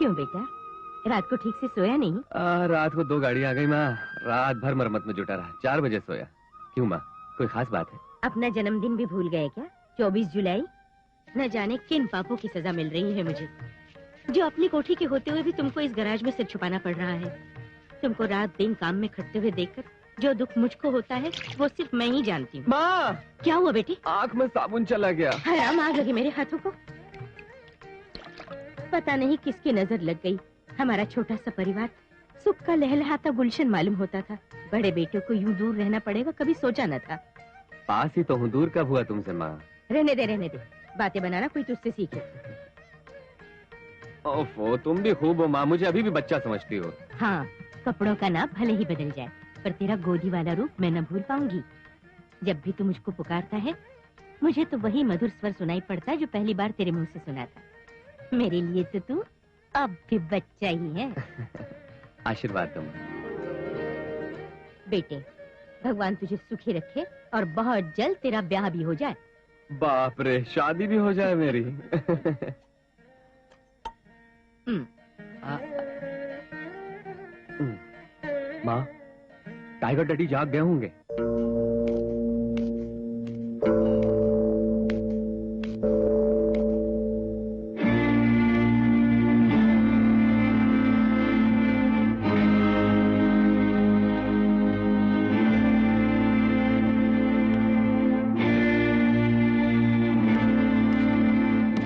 क्यों बेटा, रात को ठीक से सोया नहीं? रात को 2 गाड़ी आ गई माँ, रात भर मरम्मत में जुटा रहा, 4 बजे सोया। क्यों माँ, कोई खास बात है? अपना जन्मदिन भी भूल गए क्या? 24 जुलाई। न जाने किन पापों की सजा मिल रही है मुझे, जो अपनी कोठी के होते हुए भी तुमको इस गैराज में सिर छुपाना पड़ रहा है। तुमको रात दिन काम में खटते हुए देखकर जो दुख मुझको होता है वो सिर्फ मैं ही जानती हूँ। माँ! क्या हुआ बेटी? आँख में साबुन चला गया। हराम, आग लगी मेरे हाथों को। पता नहीं किसकी नजर लग गई। हमारा छोटा सा परिवार सुख का लहलहाता गुलशन मालूम होता था। बड़े बेटों को यूं दूर रहना पड़ेगा, कभी सोचा न था। पास ही तो हूँ, दूर कब हुआ तुमसे माँ? रहने दे, बातें बनाना कोई तुझसे सीखे। ओफो, तुम भी खूब हो माँ, मुझे अभी भी बच्चा समझती हो। हाँ, कपड़ों का नाप भले ही बदल जाए, पर तेरा गोदी वाला रूप मैं न भूल पाऊंगी। जब भी तू मुझको पुकारता है, मुझे तो वही मधुर स्वर सुनाई पड़ता है जो पहली बार तेरे मुंह से सुना था। मेरे लिए तो तू अब भी बच्चा ही है। आशीर्वाद दो बेटे, भगवान तुझे सुखी रखे और बहुत जल्द तेरा ब्याह भी हो जाए। बाप रे, शादी भी हो जाए मेरी। माँ, टाइगर डैडी जाग गए होंगे।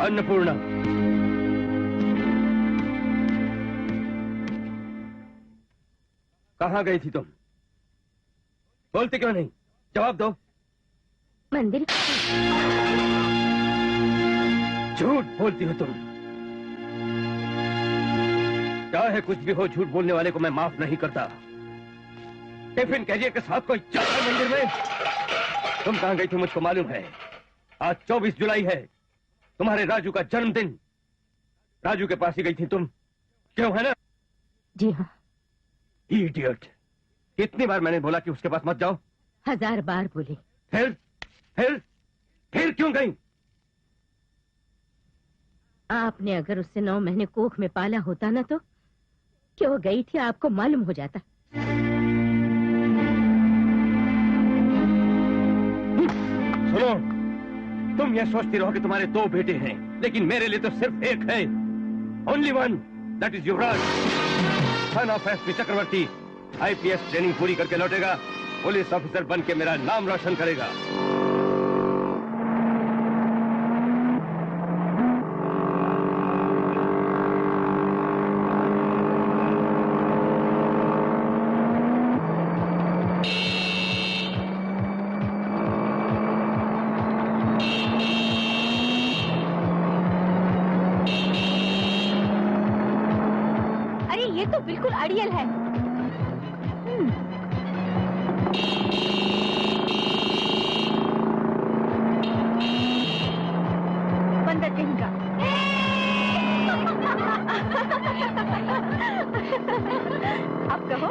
अन्नपूर्णा, कहाँ गई थी तुम? बोलते क्यों नहीं? जवाब दो। मंदिर। झूठ बोलती हो तुम। चाहे कुछ भी हो, झूठ बोलने वाले को मैं माफ नहीं करता। टिफिन कैरियर के साथ कोई चल रहा है मंदिर में? तुम कहाँ गई थी मुझको मालूम है। आज 24 जुलाई है, तुम्हारे राजू का जन्मदिन। राजू के पास ही गई थी तुम, क्यों है ना? जी हाँ। इडियट, कितनी बार मैंने बोला कि उसके पास मत जाओ? 1000 बार बोले। फिर क्यों गई? आपने अगर उससे 9 महीने कोख में पाला होता ना, तो क्यों गई थी आपको मालूम हो जाता। सुनो, तुम ये सोचती रहो कि तुम्हारे 2 बेटे हैं, लेकिन मेरे लिए तो सिर्फ एक है। Only one, that is Yuvraj, son of SP Chakravarti. IPS training पूरी करके लौटेगा, पुलिस ऑफिसर बन के मेरा नाम रोशन करेगा। अरे ये तो बिल्कुल अड़ियल है। बंदर कहीं का। अब कहो।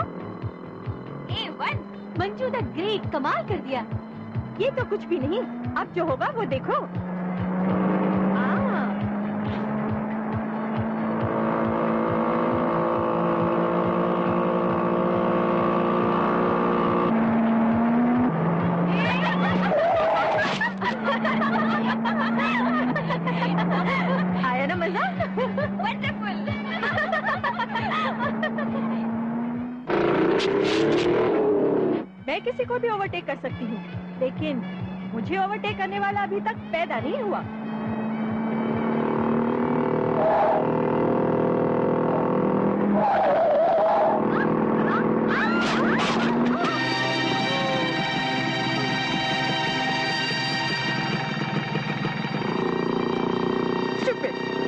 A1, मंजू द ग्रेट, कमाल कर दिया। ये तो कुछ भी नहीं, अब जो होगा वो देखो। आया ना मजा? वंडरफुल। मैं किसी को भी ओवरटेक कर सकती हूँ, लेकिन मुझे ओवरटेक करने वाला अभी तक पैदा नहीं हुआ।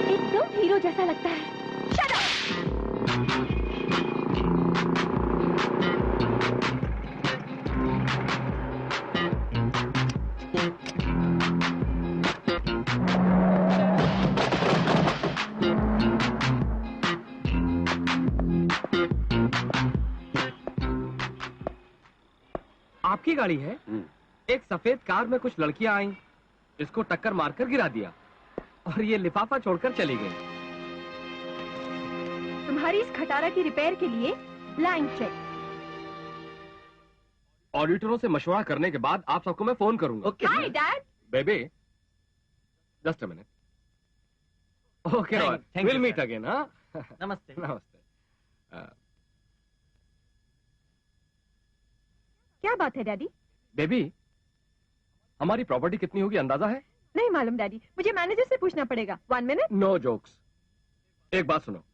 एकदम हीरो जैसा लगता है। Shut up! आपकी गाड़ी है? एक सफेद कार में कुछ लड़कियां आईं, इसको टक्कर मारकर गिरा दिया और ये लिफाफा छोड़कर चली गई। तुम्हारी इस खटारा की रिपेयर के लिए ब्लैंक चेक। ऑडिटरों से मशवरा करने के बाद आप सबको मैं फोन करूंगा। Hi dad. Baby, just a minute. Okay, will meet again. हाँ, नमस्ते। नमस्ते। क्या बात है डैडी? बेबी, हमारी प्रॉपर्टी कितनी होगी अंदाजा है? नहीं मालूम डैडी, मुझे मैनेजर से पूछना पड़ेगा। 1 मिनट। No jokes. एक बात सुनो,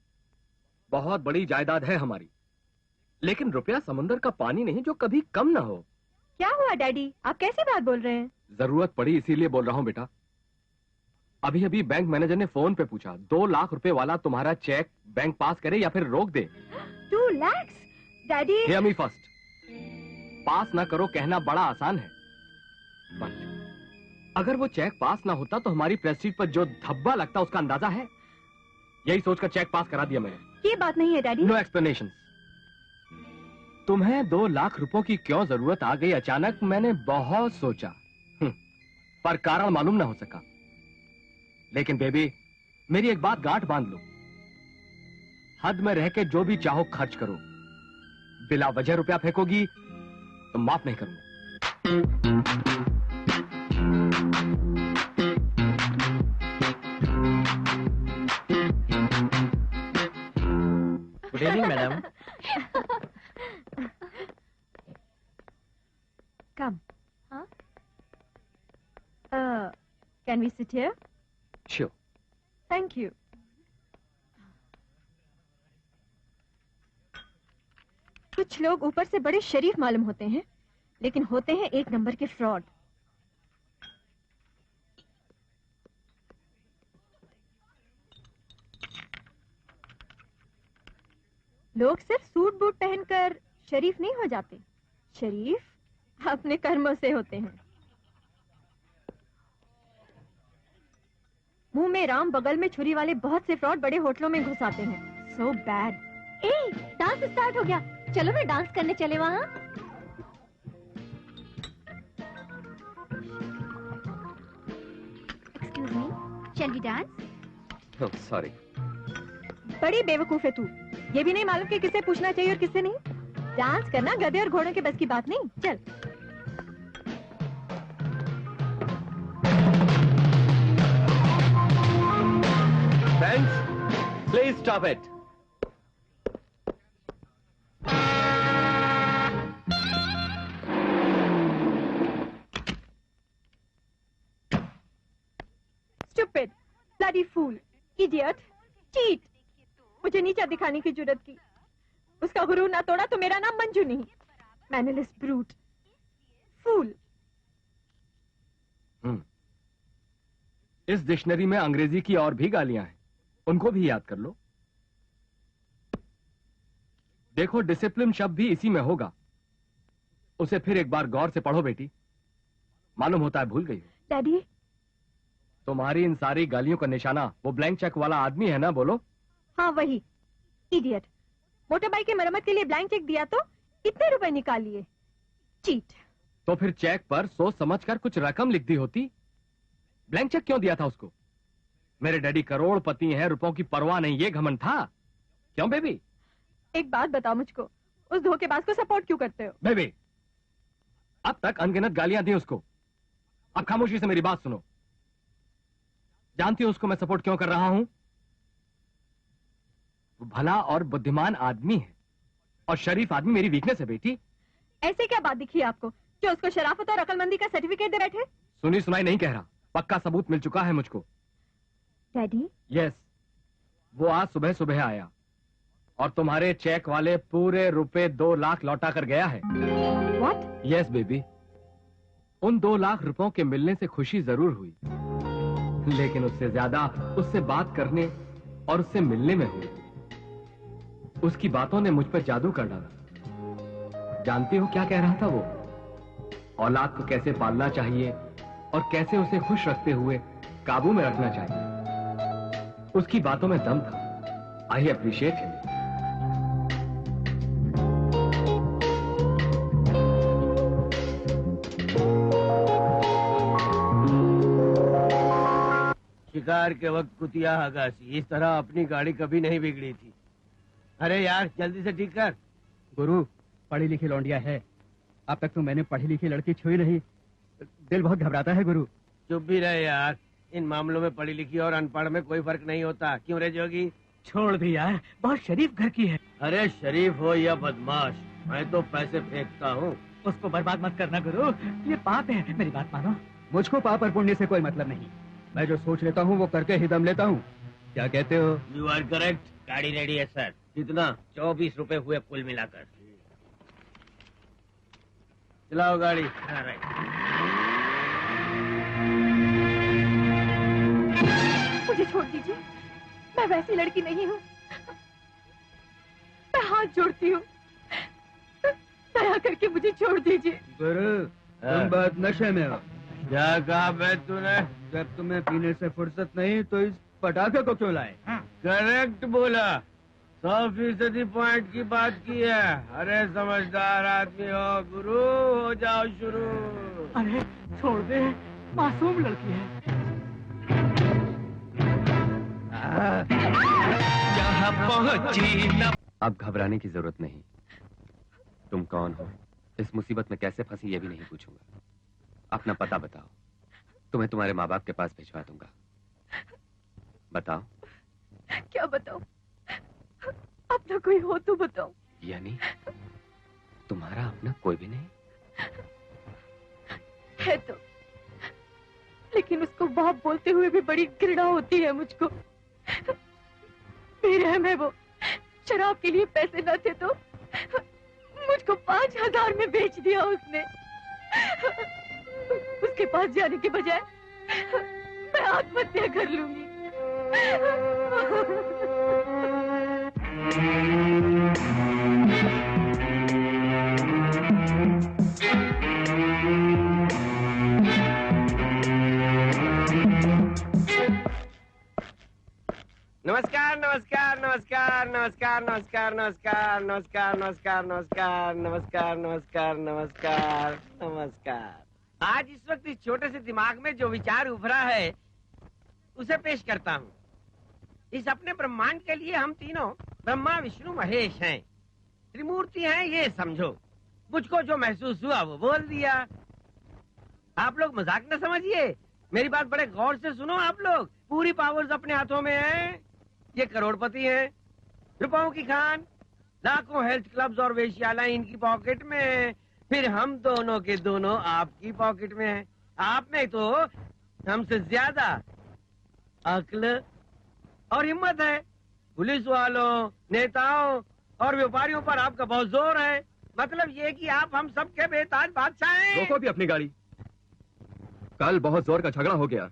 बहुत बड़ी जायदाद है हमारी, लेकिन रुपया समुंदर का पानी नहीं जो कभी कम ना हो। क्या हुआ डैडी, आप कैसी बात बोल रहे हैं? जरूरत पड़ी इसीलिए बोल रहा हूं बेटा। अभी अभी बैंक मैनेजर ने फोन पे पूछा, 2 लाख रुपए वाला तुम्हारा चेक बैंक पास करे या फिर रोक दे। 2 lakh daddy. Hear me first. Pass ना करो कहना बड़ा आसान है, बट अगर वो चेक पास ना होता तो हमारी प्रेस्टीज पर जो धब्बा लगता उसका अंदाजा है। यही सोचकर चेक पास करा दिया मैंने। ये बात नहीं है डैडी। No explanation. तुम्हें 2 लाख रुपयों की क्यों जरूरत आ गई अचानक, मैंने बहुत सोचा, पर कारण मालूम ना हो सका। लेकिन बेबी, मेरी एक बात गांठ बांध लो, हद में रह के जो भी चाहो खर्च करो, बिला वजह रुपया फेंकोगी तो माफ नहीं करूंगा। Good evening madam. Come. Can we sit here? Sure. Thank you. कुछ लोग ऊपर से बड़े शरीफ मालूम होते हैं, लेकिन होते हैं एक नंबर के फ्रॉड। लोग सिर्फ सूट बूट पहनकर शरीफ नहीं हो जाते, शरीफ अपने कर्मों से होते हैं। मुंह में राम बगल में छुरी वाले बहुत से फ्रॉड बड़े होटलों में घुस आते हैं। So bad. ए, डांस स्टार्ट हो गया, चलो ना डांस करने चले वहाँ। Excuse me, shall we dance? Sorry. बड़ी बेवकूफ है तू, ये भी नहीं मालूम कि किसे पूछना चाहिए और किसे नहीं। डांस करना गधे और घोड़ों के बस की बात नहीं। चल। Friends, please stop it. Stupid, bloody fool, idiot, cheat। मुझे नीचा दिखाने की जरूरत की। उसका गुरूर ना तोड़ा तो मेरा नाम मंजू नहीं। मैनरलेस ब्रूट, फूल। इस डिक्शनरी में अंग्रेजी की और भी गालियां हैं, उनको भी याद कर लो। देखो, डिसिप्लिन शब्द भी इसी में होगा। उसे फिर एक बार गौर से पढ़ो बेटी, मालूम होता है भूल गई हो। डैडी, तुम्हारी इन सारी गालियों का निशाना वो ब्लैंक चेक वाला आदमी है ना? बोलो। हाँ वही, इडियट। मोटर बाइक की मरम्मत के लिए ब्लैंक चेक दिया तो इतने रुपए निकाल लिए। चीट। तो फिर चेक पर सोच समझकर कुछ रकम लिख दी होती। ब्लैंक चेक क्यों दिया था उसको? मेरे डैडी करोड़पति हैं, रुपयों की परवाह नहीं, ये घमंड था। क्यों बेबी? एक बात बताओ मुझको, उस धोखेबाज को सपोर्ट क्यों करते हो? बेबी, अब तक अनगिनत गालियां दी उसको, अब खामोशी से मेरी बात सुनो। जानती हो उसको मैं सपोर्ट क्यों कर रहा हूं? वो भला और बुद्धिमान आदमी है और शरीफ आदमी मेरी वीकनेस है बेटी। ऐसे क्या बात दिखी आपको जो उसको शराफत और अकलमंदी का सर्टिफिकेट दे बैठे? सुनी सुनाई नहीं कह रहा, पक्का सबूत मिल चुका है मुझको। डैडी? यस, वो आज सुबह सुबह आया और तुम्हारे चेक वाले पूरे रुपए 2 लाख लौटा कर गया है। व्हाट? यस बेबी, उन 2 लाख रुपयों के मिलने से खुशी जरूर हुई, लेकिन उससे ज्यादा उससे बात करने और उससे मिलने में हुई। उसकी बातों ने मुझ पर जादू कर डाला। जानती हो क्या कह रहा था वो? औलाद को कैसे पालना चाहिए और कैसे उसे खुश रखते हुए काबू में रखना चाहिए। उसकी बातों में दम था। I appreciate him. शिकार के वक्त कुतिया हगासी, इस तरह अपनी गाड़ी कभी नहीं बिगड़ी थी। अरे यार जल्दी से ठीक कर। गुरु, पढ़ी लिखी लौंडिया है, अब तक तो मैंने पढ़ी लिखी लड़की छुई नहीं, दिल बहुत घबराता है गुरु। चुप भी रहे यार, इन मामलों में पढ़ी लिखी और अनपढ़ में कोई फर्क नहीं होता। क्यों रे जोगी? छोड़ दी यार, बहुत शरीफ घर की है। अरे शरीफ हो या बदमाश, मैं तो पैसे फेंकता हूँ। उसको बर्बाद मत करना गुरु, ये पाप है, मेरी बात मानो। मुझको पाप और पुण्य से कोई मतलब नहीं, मैं जो सोच लेता हूँ वो करके ही दम लेता हूँ। क्या कहते हो? You are correct. गाड़ी रेडी है सर। कितना? 24 रुपए हुए कुल मिलाकर। चलाओ गाड़ी। मुझे छोड़ दीजिए, मैं वैसी लड़की नहीं हूँ। मैं हाथ जोड़ती हूँ, दया करके मुझे छोड़ दीजिए। गुरु, तुम बहुत नशे में हो। क्या कहा बे तूने? जब तुम्हें पीने से फुर्सत नहीं तो इस पटाखे को क्यों लाए? करेक्ट बोला, 100% पॉइंट की बात की है। अरे समझदार आदमी हो गुरु, हो जाओ शुरू। अरे छोड़ दे, मासूम लड़की है। अब घबराने की जरूरत नहीं। तुम कौन हो, इस मुसीबत में कैसे फंसी ये भी नहीं पूछूंगा। अपना पता बताओ, तुम्हें तुम्हारे माँ बाप के पास भिजवा दूंगा। बताओ। क्या बताओ? अपना कोई हो तो बताओ। यानी तुम्हारा अपना कोई भी नहीं? है तो, लेकिन उसको बाप बोलते हुए भी बड़ी घृणा होती है मुझको। बेरहम है वो, शराब के लिए पैसे न थे तो मुझको 5000 में बेच दिया उसने। उसके पास जाने के बजाय मैं आत्महत्या कर लूंगी। नमस्कार नमस्कार नमस्कार नमस्कार नमस्कार नमस्कार नमस्कार नमस्कार नमस्कार नमस्कार नमस्कार नमस्कार नमस्कार। आज इस वक्त इस छोटे से दिमाग में जो विचार उभरा है उसे पेश करता हूँ। इस अपने ब्रह्मांड के लिए हम तीनों ब्रह्मा विष्णु महेश हैं, त्रिमूर्ति हैं ये समझो। मुझको जो महसूस हुआ वो बोल दिया। आप लोग मजाक न समझिए, मेरी बात बड़े गौर से सुनो। आप लोग, पूरी पावर्स अपने हाथों में है। ये करोड़पति हैं, रुपयों की खान, लाखों हेल्थ क्लब्स और वेश्यालय इनकी पॉकेट में है। फिर हम दोनों के दोनों आपकी पॉकेट में है। आप में तो हमसे ज्यादा अक्ल और हिम्मत है। पुलिस वालों, नेताओं और व्यापारियों पर आपका बहुत जोर है। मतलब ये कि आप हम सब के बेताज बादशाह हैं। रोको भी अपनी गाड़ी। कल बहुत जोर का झगड़ा हो गया।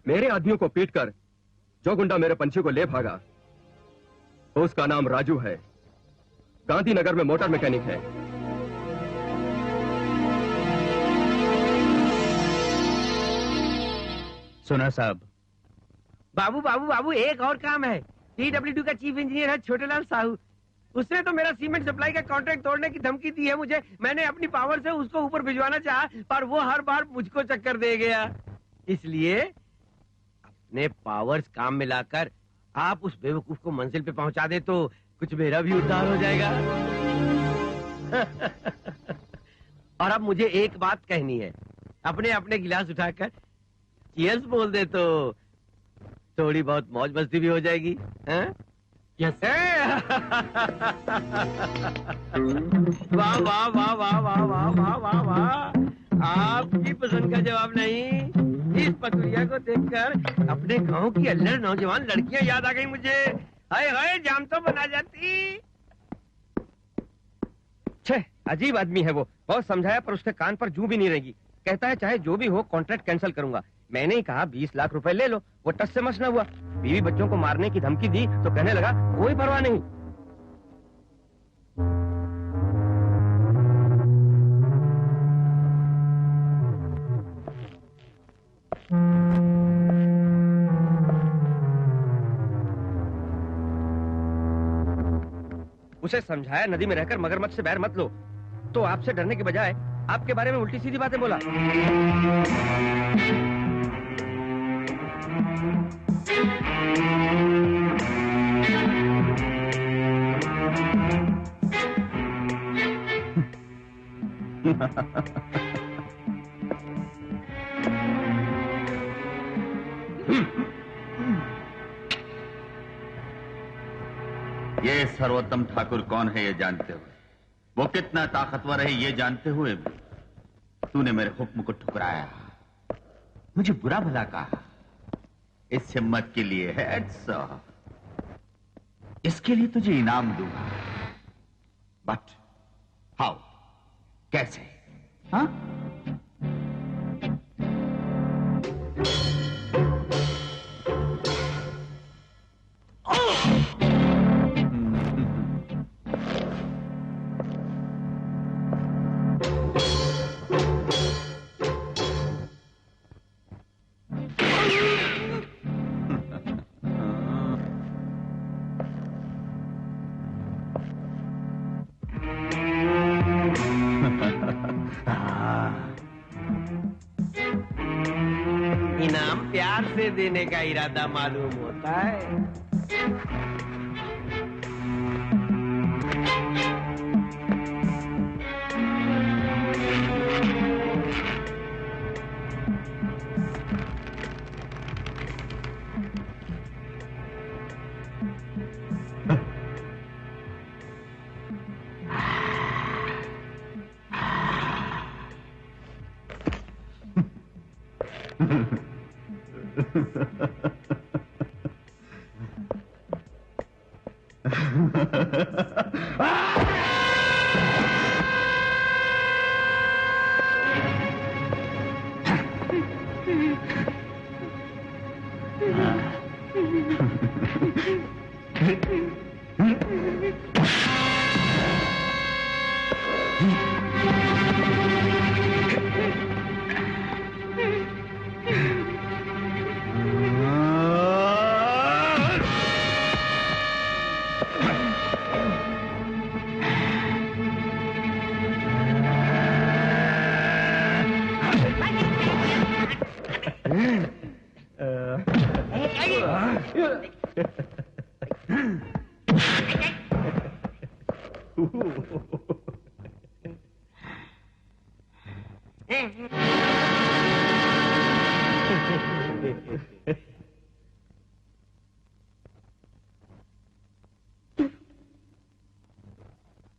मेरे आदमियों को पीटकर जो गुंडा मेरे पंछी को ले भागा, उसका नाम राजू है, गांधीनगर में मोटर मैकेनिक है। सुना साहब? बाबू बाबू बाबू, एक और काम है। PWD का चीफ इंजीनियर है छोटेलाल साहू। उसने तो मेरा सीमेंट सप्लाई का कॉन्ट्रैक्ट तोड़ने की धमकी दी है मुझे। मैंने अपनी पावर से उसको ऊपर भिजवाना चाहा, पर वो हर बार मुझको चक्कर दे गया। इसलिए अपने पावर्स काम में लाकर आप उस बेवकूफ को मंजिल पे पहुंचा दे तो कुछ मेरा भी उद्धार हो जाएगा। और अब मुझे एक बात कहनी है। अपने अपने गिलास उठाकर चीयर्स बोल दे तो थोड़ी बहुत मौज मस्ती भी हो जाएगी। यस। वाह वाह वाह वाह वाह वाह वाह वाह वाह। आपकी पसंद का जवाब नहीं। इस पतुरिया को देखकर अपने गांव की अल्लड़ नौजवान लड़कियां याद आ गई मुझे। हाय हाय, जाम तो बना जाती। छे, अजीब आदमी है वो। बहुत समझाया पर उसके कान पर जू भी नहीं रहेगी। कहता है चाहे जो भी हो कॉन्ट्रैक्ट कैंसिल करूंगा। मैंने ही कहा 20 लाख रुपए ले लो, वो टस से मस न हुआ। बीवी बच्चों को मारने की धमकी दी तो कहने लगा कोई परवाह नहीं। उसे समझाया नदी में रहकर मगरमच्छ से बैर मत लो, तो आपसे डरने के बजाय आपके बारे में उल्टी सीधी बातें बोला। ये सर्वोत्तम ठाकुर कौन है ये जानते हुए, वो कितना ताकतवर है ये जानते हुए भी तूने मेरे हुक्म को ठुकराया, मुझे बुरा भला कहा। इस हिम्मत के लिए हेड्स ऑफ, इसके लिए तुझे इनाम दूंगा। बट हाउ, कैसे? हाँ? इनाम प्यार से देने का इरादा मालूम होता है।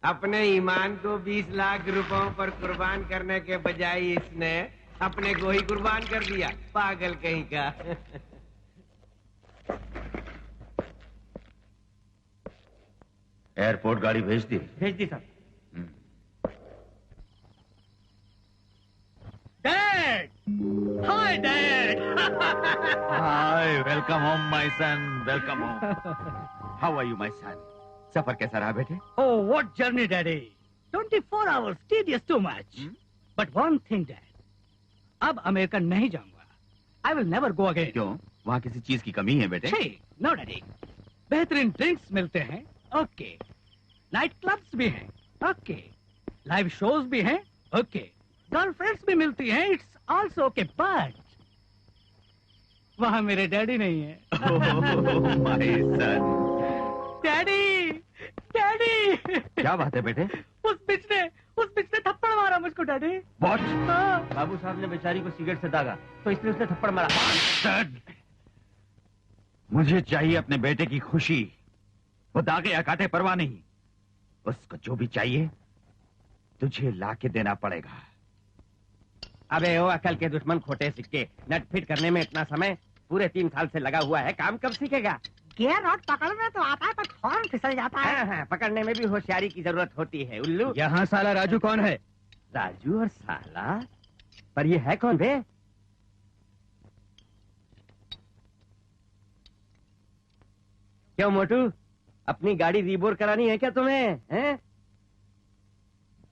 अपने ईमान को 20 लाख रुपयों पर कुर्बान करने के बजाय इसने अपने को ही कुर्बान कर दिया, पागल कहीं का। एयरपोर्ट गाड़ी भेज दी? भेज दी साहब। Dad! Hi dad! Hi, welcome home my son, welcome home. How are you my son? सफर कैसा रहा बेटे? Oh, what journey, Daddy! 24 hours, tedious too much. But one thing, Dad. अब अमेरिका नहीं जाऊंगा. I will never go again. क्यों? वहाँ किसी चीज की कमी है बेटे? छी, no, Daddy. बेहतरीन ड्रिंक्स मिलते हैं, ओके. नाइट क्लब्स भी हैं, ओके. लाइव शोज भी हैं, ओके. गर्लफ्रेंड्स भी मिलती हैं, इट्स आल्सो ओके. बट वहाँ मेरे डैडी नहीं है. Oh, my son. Daddy, daddy! क्या बात है बेटे? उस बिच ने थप्पड़ मारा मुझको, डैडी. What? हाँ. बाबू साहब ने बेचारी को सिगरेट से दागा तो इसलिए उसने थप्पड़ मारा। Dad! मुझे चाहिए अपने बेटे की खुशी, वो दागे या काटे परवाह नहीं। उसको जो भी चाहिए तुझे लाके देना पड़ेगा। अबे ओ अकल के दुश्मन खोटे सिक्के, नट फिट करने में इतना समय पूरे 3 साल से लगा हुआ है, काम कब सीखेगा? गियर रॉड पकड़ने तो आता है पर फौरन फिसल जाता है। हाँ हाँ, पकड़ने में भी होशियारी की जरूरत होती है उल्लू। यहाँ साला राजू कौन है? राजू और साला, पर ये है कौन बे? क्यों मोटू, अपनी गाड़ी रीबोर करानी है क्या तुम्हें? हैं?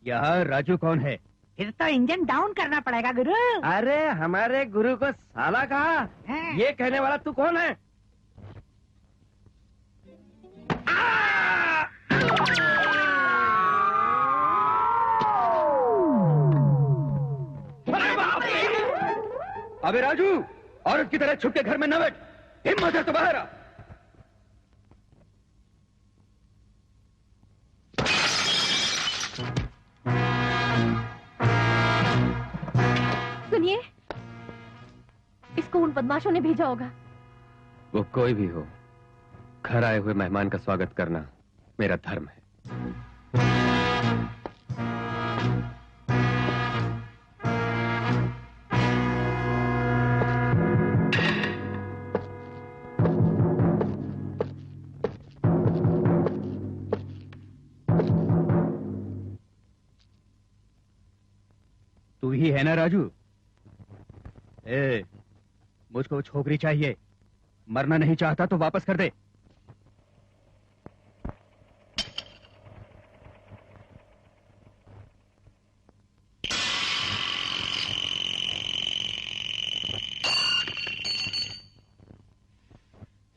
यहाँ राजू कौन है? फिर तो इंजन डाउन करना पड़ेगा गुरु। अरे हमारे गुरु को साला कहा? हाँ। ये कहने वाला तू कौन है? अबे राजू, औरत की तरह छुप के घर में न बैठ, हिम्मत है तो बाहर आ। उन बदमाशों ने भेजा होगा। वो कोई भी हो, घर आए हुए मेहमान का स्वागत करना मेरा धर्म है। तू ही है ना राजू? मुझको छोकरी चाहिए, मरना नहीं चाहता तो वापस कर दे।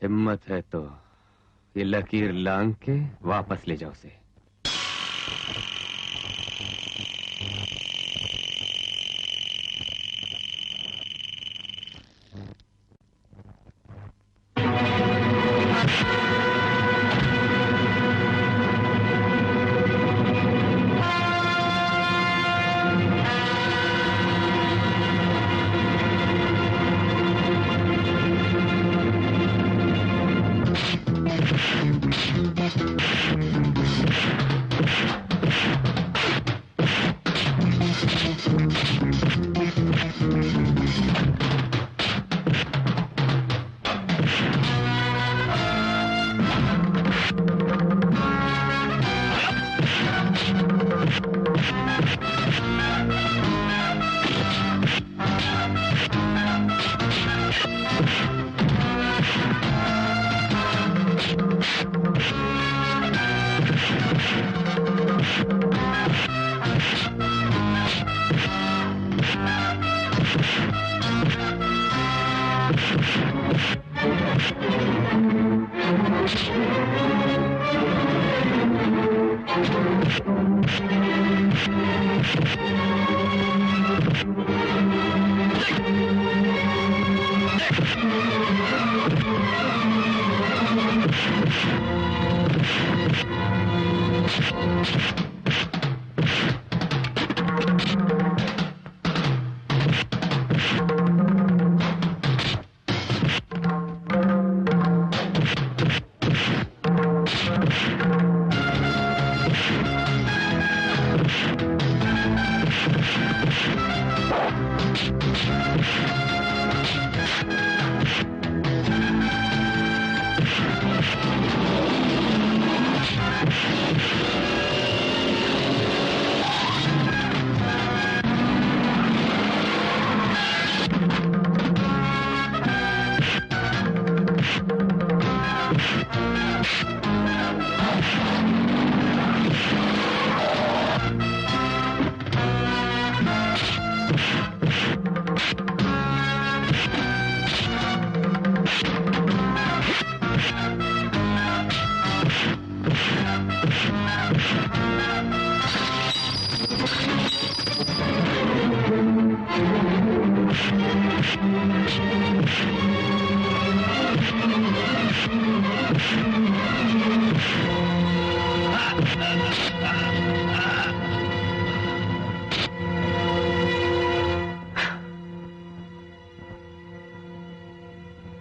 हिम्मत है तो ये लकीर लांग के वापस ले जाओ उसे।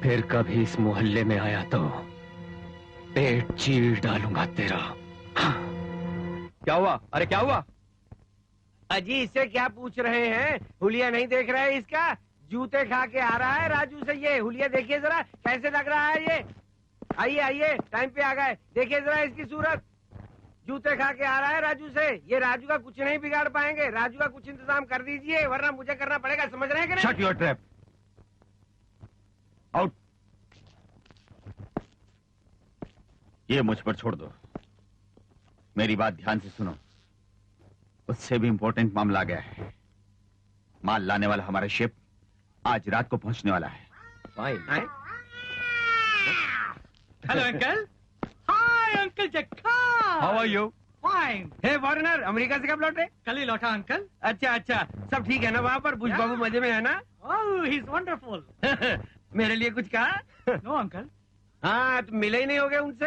फिर कभी इस मोहल्ले में आया तो पेट चीर डालूंगा तेरा। क्या हुआ? अरे क्या हुआ? अजी इससे क्या पूछ रहे हैं? हुलिया नहीं देख रहे हैं इसका? जूते खा के आ रहा है राजू से। ये हुलिया देखिए जरा कैसे लग रहा है ये। आइए आइए, टाइम पे आ गए। देखिए जरा इसकी सूरत, जूते खा के आ रहा है राजू से। ये राजू का कुछ नहीं बिगाड़ पाएंगे। राजू का कुछ इंतजाम कर दीजिए वरना मुझे करना पड़ेगा, समझ रहे हैं कि नहीं? Shut your trap. आउट। ये मुझ पर छोड़ दो, मेरी बात ध्यान से सुनो। उससे भी इंपॉर्टेंट मामला आ गया है। माल लाने वाला हमारा शिप आज रात को पहुंचने वाला है। Fine. Hello uncle. Hi uncle Jakka. How are you? Fine. Hey foreigner, America से कब लौटे? कल ही लौटा अंकल। अच्छा अच्छा, सब ठीक है ना वहाँ पर? बुश बाबू मजे में है ना? Oh he is wonderful. मेरे लिए कुछ कहा? No uncle. हाँ, तो मिले ही नहीं होगे उनसे।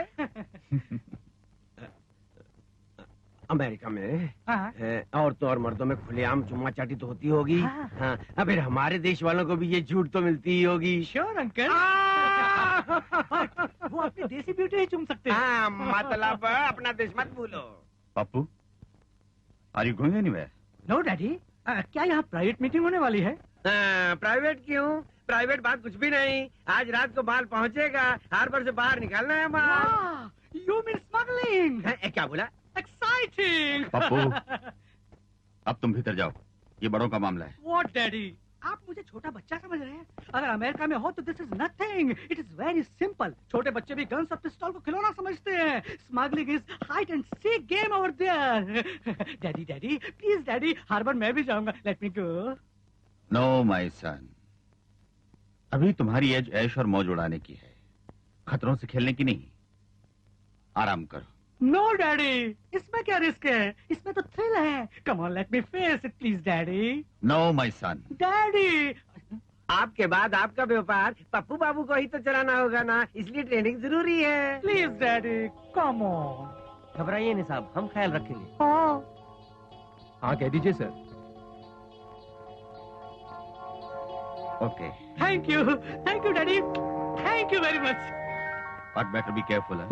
अमेरिका में हाँ। औरतों और मर्दों में खुलेआम चुम्मा चाटी तो होती होगी। हाँ। हाँ, अब फिर हमारे देश वालों को भी ये झूठ तो मिलती ही होगी। Sure uncle. वो अपनी देसी ब्यूटी ही चूम सकते हैं। हाँ, मतलब अपना देश मत भूलो। Pappu, are you going anywhere? No daddy, क्या यहाँ प्राइवेट मीटिंग होने वाली है? प्राइवेट क्यों? प्राइवेट बात कुछ भी नहीं। आज रात को माल पहुँचेगा, हार्बर से बाहर निकालना है माल। You mean smuggling? क्या बोला? एक्साइटिंग। पप्पू, अब तुम भीतर जाओ, ये बड़ों का मामला है। व्हाट डैडी, आप मुझे छोटा बच्चा समझ रहे हैं? अगर अमेरिका में हो तो this is nothing, it is very simple. छोटे बच्चे भी गन्स और पिस्तौल को खिलौना समझते हैं। Smuggling is hide and seek game over there. Daddy daddy please daddy, harbour मैं भी जाऊंगा, let me go. No my son, अभी तुम्हारी एज ऐश और मौज उड़ाने की है, खतरों से खेलने की नहीं। आराम करो। नो डैडी, इसमें क्या रिस्क है? इसमें तो थ्रिल है। Come on let me face it please daddy. No my son. Daddy, आपके बाद आपका व्यापार पप्पू बाबू को ही तो चलाना होगा ना, इसलिए ट्रेनिंग जरूरी है। Please daddy, come on. घबराइए नहीं साहब, हम ख्याल रखेंगे। हाँ कह दीजिए sir. Okay, thank you daddy, thank you very much. But better be careful है।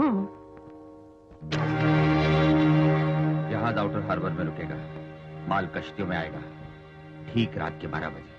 जहाज आउटर हार्बर में रुकेगा, माल कश्तियों में आएगा ठीक रात के 12 बजे।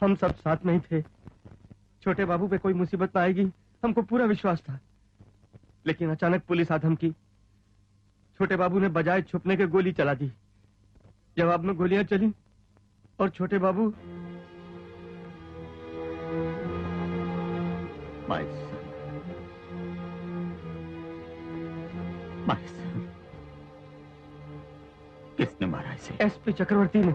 हम सब साथ में ही थे। छोटे बाबू पे कोई मुसीबत आएगी हमको पूरा विश्वास था, लेकिन अचानक पुलिस आ धमकी। छोटे बाबू ने बजाय छुपने के गोली चला दी। जवाब में गोलियां चली और छोटे बाबू माय सन, किसने मारा इसे? एसपी चक्रवर्ती ने।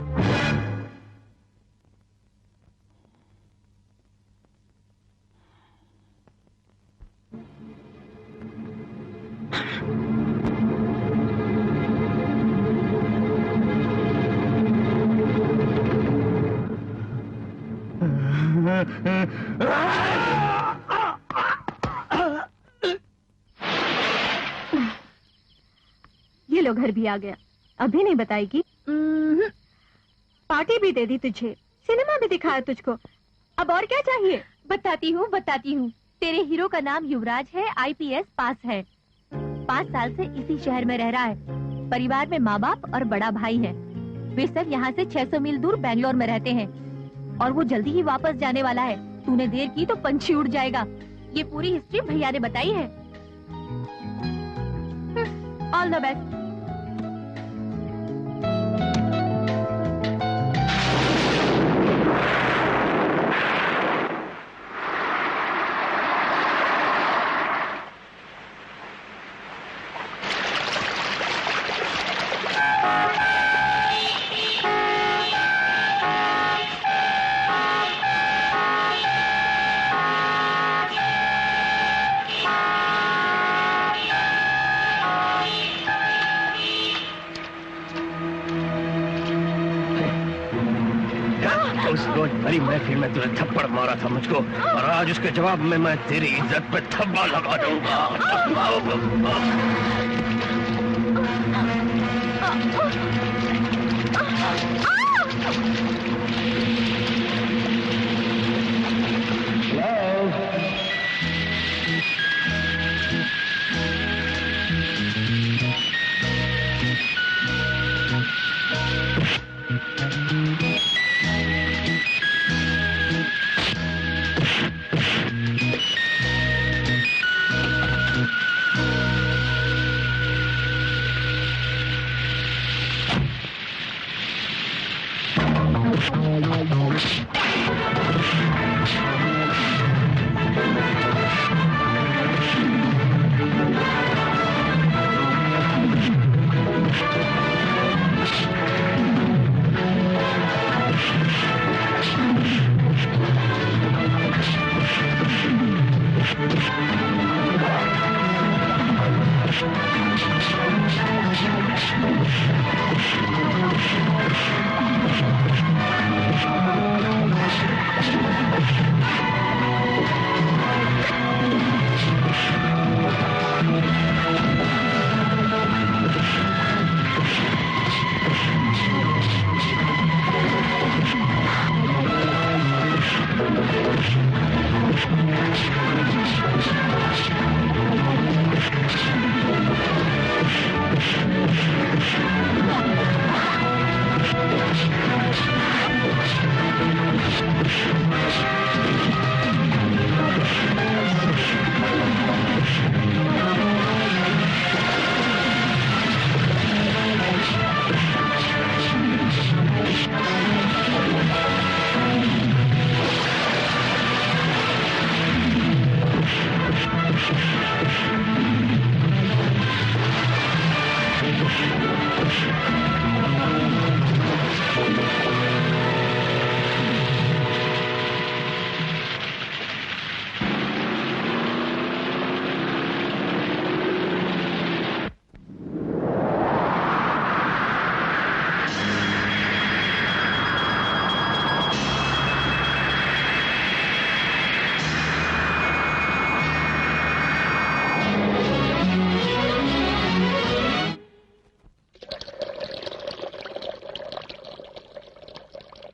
ये लो घर भी आ गया। अभी नहीं बताएगी? पार्टी भी दे दी तुझे, सिनेमा भी दिखाया तुझको, अब और क्या चाहिए? बताती हूँ। तेरे हीरो का नाम युवराज है, IPS पास है, 5 साल से इसी शहर में रह रहा है। परिवार में माँ बाप और बड़ा भाई है। वे सब यहाँ से 600 मील दूर बैंगलोर में रहते हैं और वो जल्दी ही वापस जाने वाला है। तूने देर की तो पंछी उड़ जाएगा। ये पूरी हिस्ट्री भैया ने बताई है। All the best. भरी महफिल में तुझे थप्पड़ मारा था मुझको, और आज उसके जवाब में मैं तेरी इज्जत पे थप्पड़ लगा दूंगा।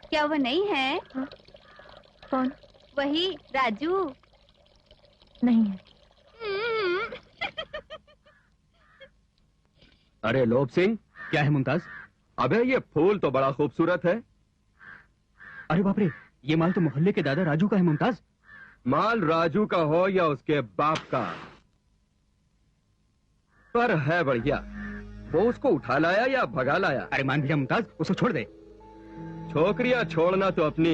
क्या वो नहीं है? हाँ? कौन? वही राजू। नहीं है। अरे लोभ सिंह, क्या है मुमताज? अबे ये फूल तो बड़ा खूबसूरत है। अरे बाप रे, ये माल तो मोहल्ले के दादा राजू का है मुमताज। माल राजू का हो या उसके बाप का, पर है बढ़िया। वो उसको उठा लाया या भगा लाया? अरे मान भैया मुमताज, उसको छोड़ दे। छोकरियां छोड़ना तो अपनी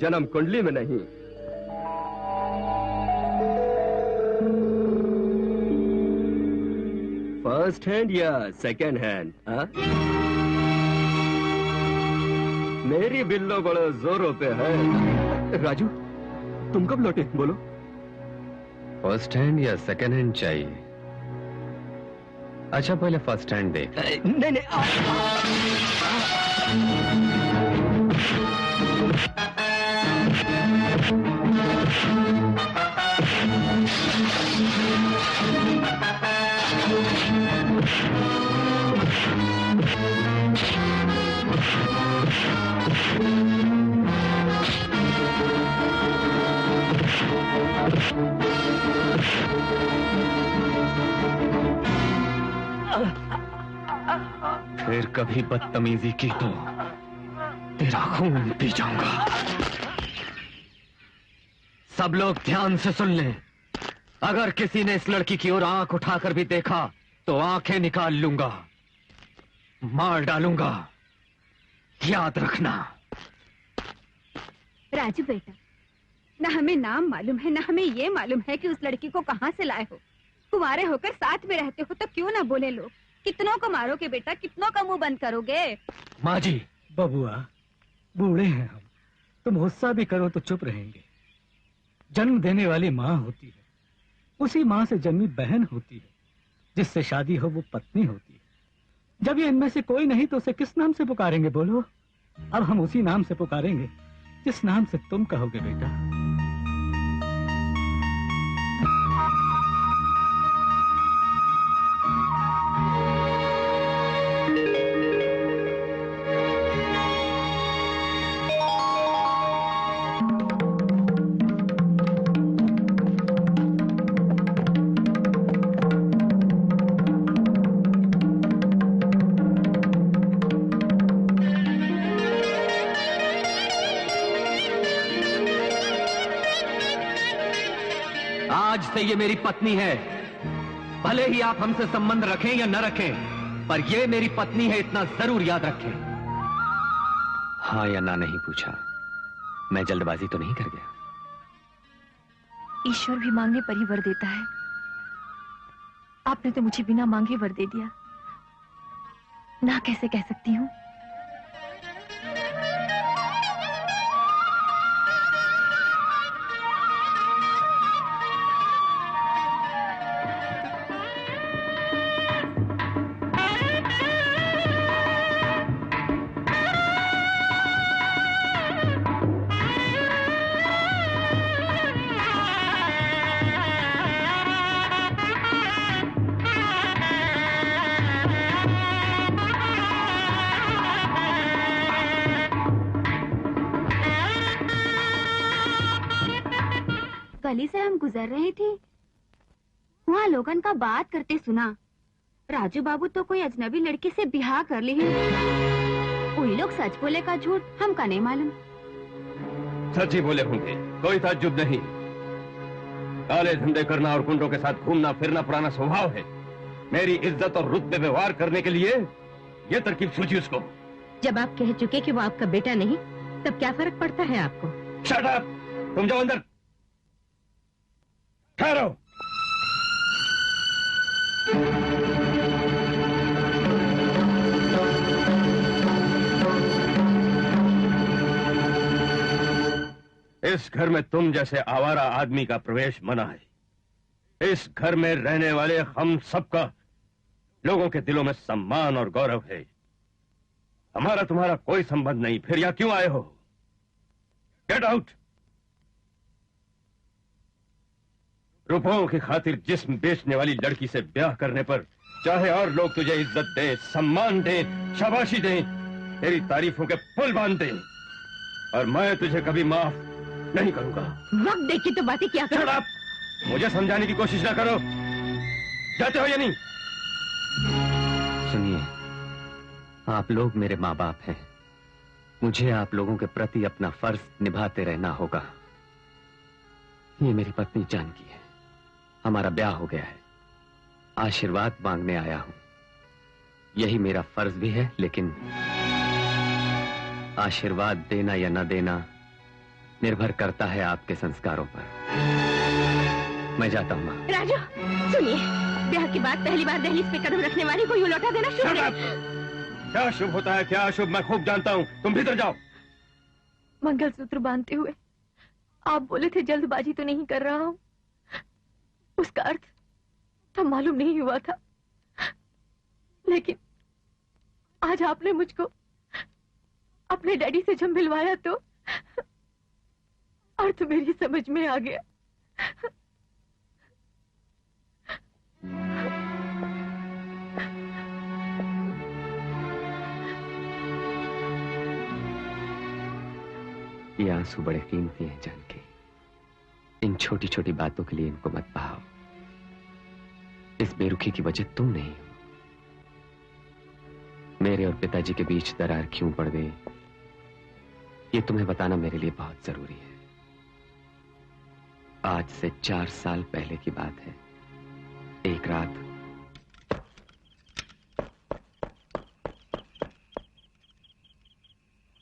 जन्म कुंडली में नहीं। फर्स्ट हैंड या सेकंड हैंड? मेरी बिल्लो बड़े जोरों पे है। राजू, तुम कब लौटे? बोलो। फर्स्ट हैंड या सेकंड हैंड चाहिए? अच्छा पहले फर्स्ट हैंड देख। नहीं नहीं फिर कभी बदतमीजी की तो तेरा खून पी जाऊंगा। सब लोग ध्यान से सुन लें, अगर किसी ने इस लड़की की ओर आंख उठाकर भी देखा तो आंखें निकाल लूंगा, मार डालूंगा, याद रखना। राजू बेटा, ना हमें नाम मालूम है, ना हमें ये मालूम है कि उस लड़की को कहाँ से लाए हो। कुंवारे होकर साथ में रहते हो तो क्यों ना बोले लोग। कितनों को मारोगे बेटा, कितनों का मुंह बंद करोगे? माँ जी। बबुआ, बूढ़े हैं हम, तुम गुस्सा भी करो तो चुप रहेंगे। जन्म देने वाली माँ होती है, उसी माँ से जन्मी बहन होती है, जिससे शादी हो वो पत्नी होती है। जब ये इनमें से कोई नहीं तो उसे किस नाम से पुकारेंगे बोलो? अब हम उसी नाम से पुकारेंगे जिस नाम से तुम कहोगे बेटा। आज से ये मेरी पत्नी है। भले ही आप हमसे संबंध रखें या न रखें, पर ये मेरी पत्नी है, इतना जरूर याद रखें। हाँ या ना नहीं पूछा। मैं जल्दबाजी तो नहीं कर गया? ईश्वर भी मांगने पर ही वर देता है। आपने तो मुझे बिना मांगे वर दे दिया। ना कैसे कह सकती हूँ? गली से हम गुजर रहे थे, वहाँ लोगन का बात करते सुना, राजू बाबू तो कोई अजनबी लड़की से बिहार कर ली है। वही लोग सच बोले का झूठ हमका नहीं मालूम। सच ही बोले होंगे, कोई ताज्जुब नहीं। काले धंधे करना और गुंडों के साथ घूमना फिरना पुराना स्वभाव है। मेरी इज्जत और रुतबे व्यवहार करने के लिए ये तरकीब सूझी उसको। जब आप कह चुके कि वो आपका बेटा नहीं, तब क्या फर्क पड़ता है आपको? Shut up! तुम जाओ अंदर। ठहरो। इस घर में तुम जैसे आवारा आदमी का प्रवेश मना है। इस घर में रहने वाले हम सबका लोगों के दिलों में सम्मान और गौरव है। हमारा तुम्हारा कोई संबंध नहीं। फिर यहाँ क्यों आए हो? Get out. रुपयों की खातिर जिस्म बेचने वाली लड़की से ब्याह करने पर चाहे और लोग तुझे इज्जत दें, सम्मान दें, शाबाशी दें, तेरी तारीफों के पुल बांध दें, और मैं तुझे कभी माफ नहीं करूंगा। वक्त देख के तो बातें क्या करो। आप मुझे समझाने की कोशिश ना करो। जाते हो या नहीं? सुनिए, आप लोग मेरे माँ बाप हैं। मुझे आप लोगों के प्रति अपना फर्ज निभाते रहना होगा। ये मेरी पत्नी जानकी है। हमारा ब्याह हो गया है। आशीर्वाद मांगने आया हूं। यही मेरा फर्ज भी है, लेकिन आशीर्वाद देना या न देना निर्भर करता है आपके संस्कारों पर। मैं जाता हूं मां। राजू, सुनिए, ब्याह के बाद पहली बार दहलीज पे कदम रखने वाले को यूं लौटा देना शुभ नहीं। क्या शुभ होता है, क्या अशुभ, मैं खूब जानता हूं। तुम भीतर जाओ। मंगलसूत्र बांधते हुए आप बोले थे जल्दबाजी तो नहीं कर रहा हूं। उसका अर्थ तो मालूम नहीं हुआ था, लेकिन आज आपने मुझको अपने डैडी से जब मिलवाया तो अर्थ मेरी समझ में आ गया। ये आंसू बड़े कीमती हैं जानकी। इन छोटी छोटी बातों के लिए इनको मत बहाओ। इस बेरुखी की वजह तुम नहीं हो। मेरे और पिताजी के बीच दरार क्यों पड़ गई, ये तुम्हें बताना मेरे लिए बहुत जरूरी है। आज से 4 साल पहले की बात है। एक रात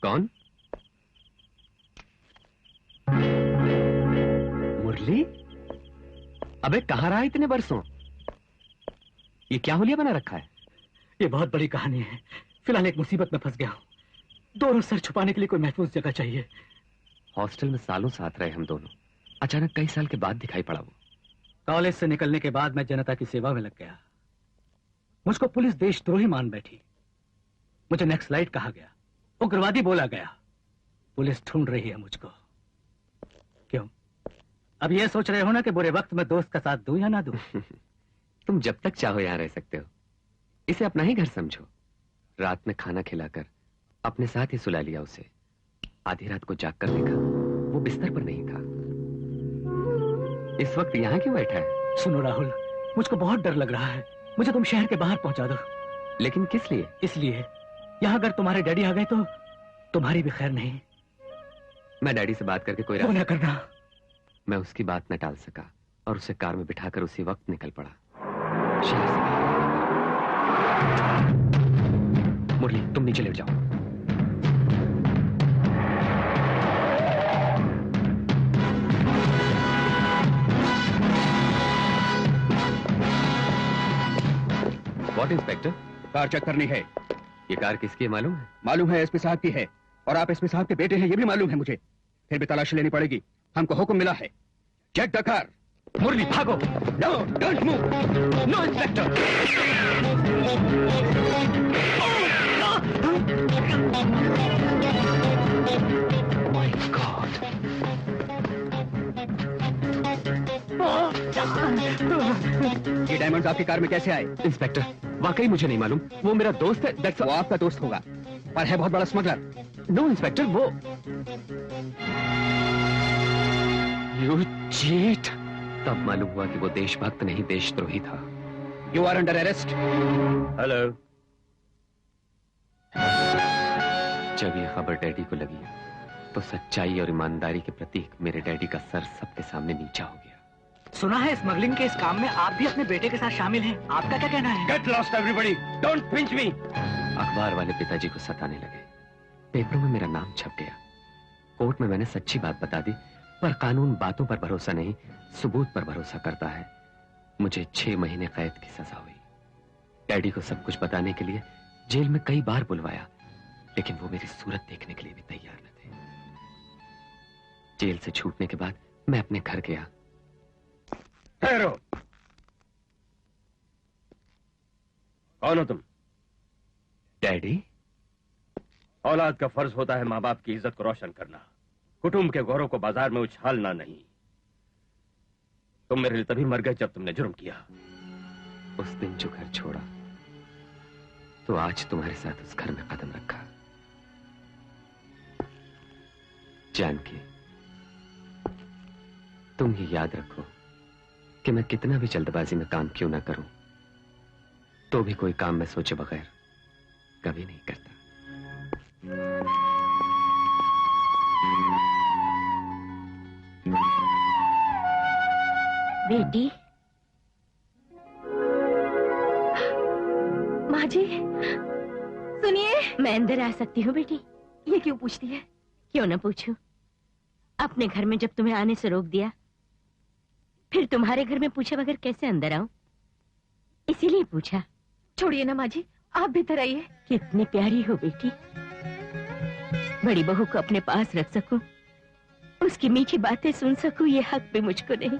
कौन? मुरली? अबे कहां रहा इतने बरसों? ये क्या हुलिया बना रखा है? ये बहुत बड़ी कहानी है। फिलहाल एक मुसीबत में फंस गया हूं। दोनों सर छुपाने के लिए कोई महफूज जगह चाहिए। हॉस्टल में सालों साथ रहे हम दोनों, अचानक कई साल के बाद दिखाई पड़ा वो। कॉलेज से निकलने के बाद मैं जनता की सेवा में लग गया। मुझको पुलिस देशद्रोही मान बैठी। मुझे नक्सलाइट कहा गया, उग्रवादी बोला गया। पुलिस ढूंढ रही है मुझको। क्यों? अब ये सोच रहे हो ना कि बुरे वक्त में दोस्त का साथ दूं या ना दूं? तुम जब तक चाहो यहां रह सकते हो। इसे अपना ही घर समझो। रात में खाना खिलाकर अपने साथ ही सुला लिया उसे। आधी रात को जागकर देखा, वो बिस्तर पर नहीं था। इस वक्त यहाँ क्यों बैठा है? सुनो राहुल, मुझको बहुत डर लग रहा है। मुझे तुम शहर के बाहर पहुंचा दो। लेकिन किस लिए? इसलिए यहाँ अगर तुम्हारे डैडी आ गए तो तुम्हारी भी खैर नहीं। मैं डैडी से बात करके कोई वो ना करना। मैं उसकी बात न टाल सका और उसे कार में बिठाकर उसी वक्त निकल पड़ा शहर से। मुरली, तुम नीचे लेट जाओ। What inspector? कार चेक करनी है। ये कार किसकी है मालूम है? मालूम है, एसपी साहब की है, और आप एसपी साहब के बेटे हैं ये भी मालूम है मुझे। फिर भी तलाशी लेनी पड़ेगी, हमको हुक्म मिला है। Check the car. मुरली भागो। No, don't move. No inspector. My god. ये डायमंड्स आपकी कार में कैसे आए? इंस्पेक्टर, वाकई मुझे नहीं मालूम। वो मेरा दोस्त है। वो आपका दोस्त होगा, पर है बहुत बड़ा स्मगलर। नो इंस्पेक्टर, वो यू चीट। तब मालूम हुआ कि वो देशभक्त नहीं देशद्रोही था। You are under arrest. Hello. जब ये खबर डैडी को लगी तो सच्चाई और ईमानदारी के प्रतीक मेरे डैडी का सर सबके सामने नीचा हो गया। सुना है स्मगलिंग के इस काम में आप भी अपने बेटे के साथ शामिल हैं। आपका क्या कहना है? Get lost everybody, don't pinch me. अखबार वाले पिताजी को सताने लगे, पेपरों में मेरा नाम छप गया, कोर्ट में मैंने सच्ची बात बता दी, पर कानून बातों पर भरोसा नहीं, सबूत पर भरोसा करता है। मुझे 6 महीने कैद की सजा हुई। डैडी को सब कुछ बताने के लिए जेल में कई बार बुलवाया, लेकिन वो मेरी सूरत देखने के लिए भी तैयार न थे। जेल से छूटने के बाद मैं अपने घर गया। ठहरो। कौन हो तुम? डैडी। औलाद का फर्ज होता है माँ बाप की इज्जत को रोशन करना, कुटुंब के गौरव को बाजार में उछालना नहीं। तुम मेरे लिए तभी मर गए जब तुमने जुर्म किया। उस दिन जो घर छोड़ा तो आज तुम्हारे साथ उस घर में कदम रखा। जानकी, तुम ये याद रखो कि मैं कितना भी जल्दबाजी में काम क्यों ना करूं, तो भी कोई काम मैं सोचे बगैर कभी नहीं करता। बेटी। माँ जी, सुनिए। मैं अंदर आ सकती हूँ बेटी? ये क्यों पूछती है? क्यों ना पूछूं? अपने घर में जब तुम्हें आने से रोक दिया, फिर तुम्हारे घर में पूछे बगैर कैसे अंदर आऊं? इसीलिए पूछा। छोड़िए ना माँ जी, आप भीतर आइए। कितनी प्यारी हो बेटी। बड़ी बहू को अपने पास रख सकूं, उसकी मीठी बातें सुन सकूं, ये हक भी मुझको नहीं।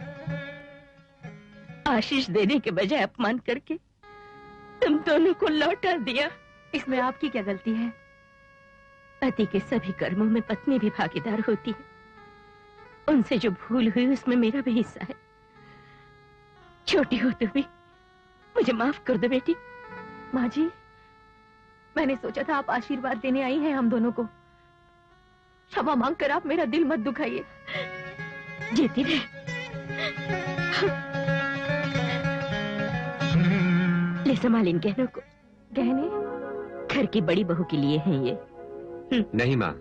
आशीष देने के बजाय अपमान करके तुम दोनों को लौटा दिया। इसमें आपकी क्या गलती है? पति के सभी कर्मों में पत्नी भी भागीदार होती है। उनसे जो भूल हुई उसमें मेरा भी हिस्सा है। छोटी हो तो भी मुझे माफ कर दो बेटी। माँ जी, मैंने सोचा था आप आशीर्वाद देने आई हैं हम दोनों को। क्षमा मांगकर आप मेरा दिल मत दुखाइए। जीती रहे। ले संभाल इन गहनों को। गहने? घर की बड़ी बहू के लिए हैं ये। नहीं माँ,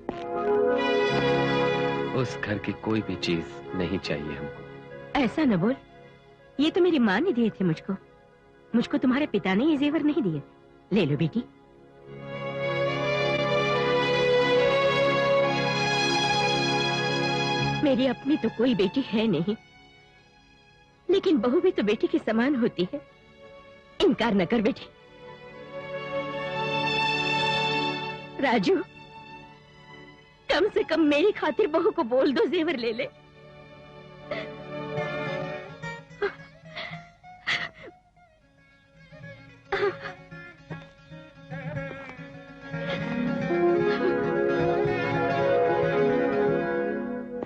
उस घर की कोई भी चीज नहीं चाहिए हमको। ऐसा न बोल, ये तो मेरी माँ ने दिए थे मुझको। मुझको तुम्हारे पिता ने ये जेवर नहीं दिए। ले लो बेटी। मेरी अपनी तो कोई बेटी है नहीं, लेकिन बहू भी तो बेटी के समान होती है। इनकार न कर बेटी। राजू, कम से कम मेरी खातिर बहू को बोल दो जेवर ले ले।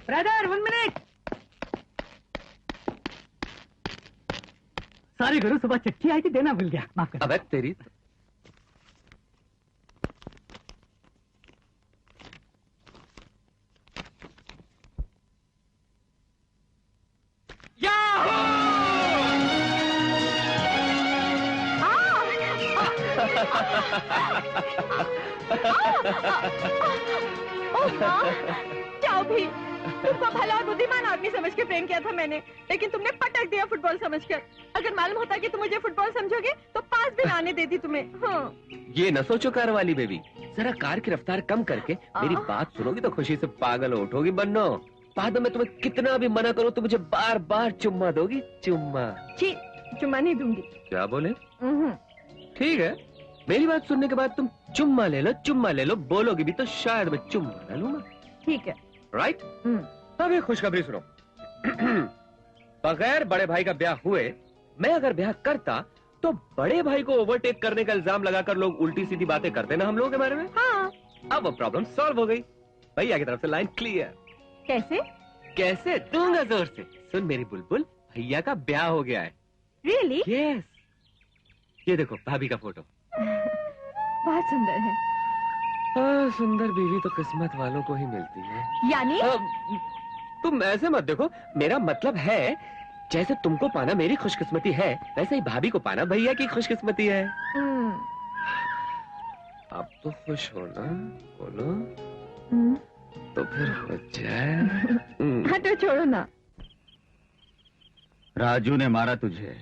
Brother, 1 minute. सॉरी गुरु, सुबह चिट्ठी आई थी, देना भूल गया, माफ कर। अबे तेरी। जाओ भी। तुमको भला और बुद्धिमान आदमी समझ के प्रेम किया था मैंने, लेकिन तुमने पटक दिया फुटबॉल समझकर। अगर मालूम होता कि तुम मुझे फुटबॉल समझोगे तो पास भी आने देती तुम्हें। हाँ। ये न सोचो कार वाली बेबी, जरा कार की रफ्तार कम करके मेरी बात सुनोगी तो खुशी से पागल हो उठोगी। बन्नो, बाद में तुम्हें कितना भी मना करो तो मुझे बार बार चुम्मा दोगी। चुम्मा? जी, चुम्मा नहीं दूंगी। क्या बोले? ठीक है, मेरी बात सुनने के बाद तुम चुम्मा ले लो, बोलोगी भी तो शायद मैं चुम्मा ले लूंगा। ठीक है। राइट? अब एक खुशखबरी सुनो। बगैर बड़े भाई का ब्याह हुए मैं अगर ब्याह करता तो बड़े भाई को ओवरटेक करने का इल्जाम लगाकर लोग उल्टी सीधी बातें करते ना हम लोगों के बारे में। हाँ। अब वो प्रॉब्लम सॉल्व हो गई। भैया की तरफ से लाइन क्लियर। कैसे? कैसे? दूंगा जोर से। सुन मेरी बुलबुल, भैया का ब्याह हो गया है। रियली? यस। ये देखो भाभी का फोटो। बहुत सुंदर है। सुंदर बीवी तो किस्मत वालों को ही मिलती है। यानी? तुम ऐसे मत देखो, मेरा मतलब है जैसे तुमको पाना मेरी खुशकिस्मती है, वैसे ही भाभी को पाना भैया की खुशकिस्मती है। अब तो खुश हो ना, बोलो। तो फिर हो जाए। हाँ तो छोड़ो ना। राजू ने मारा तुझे?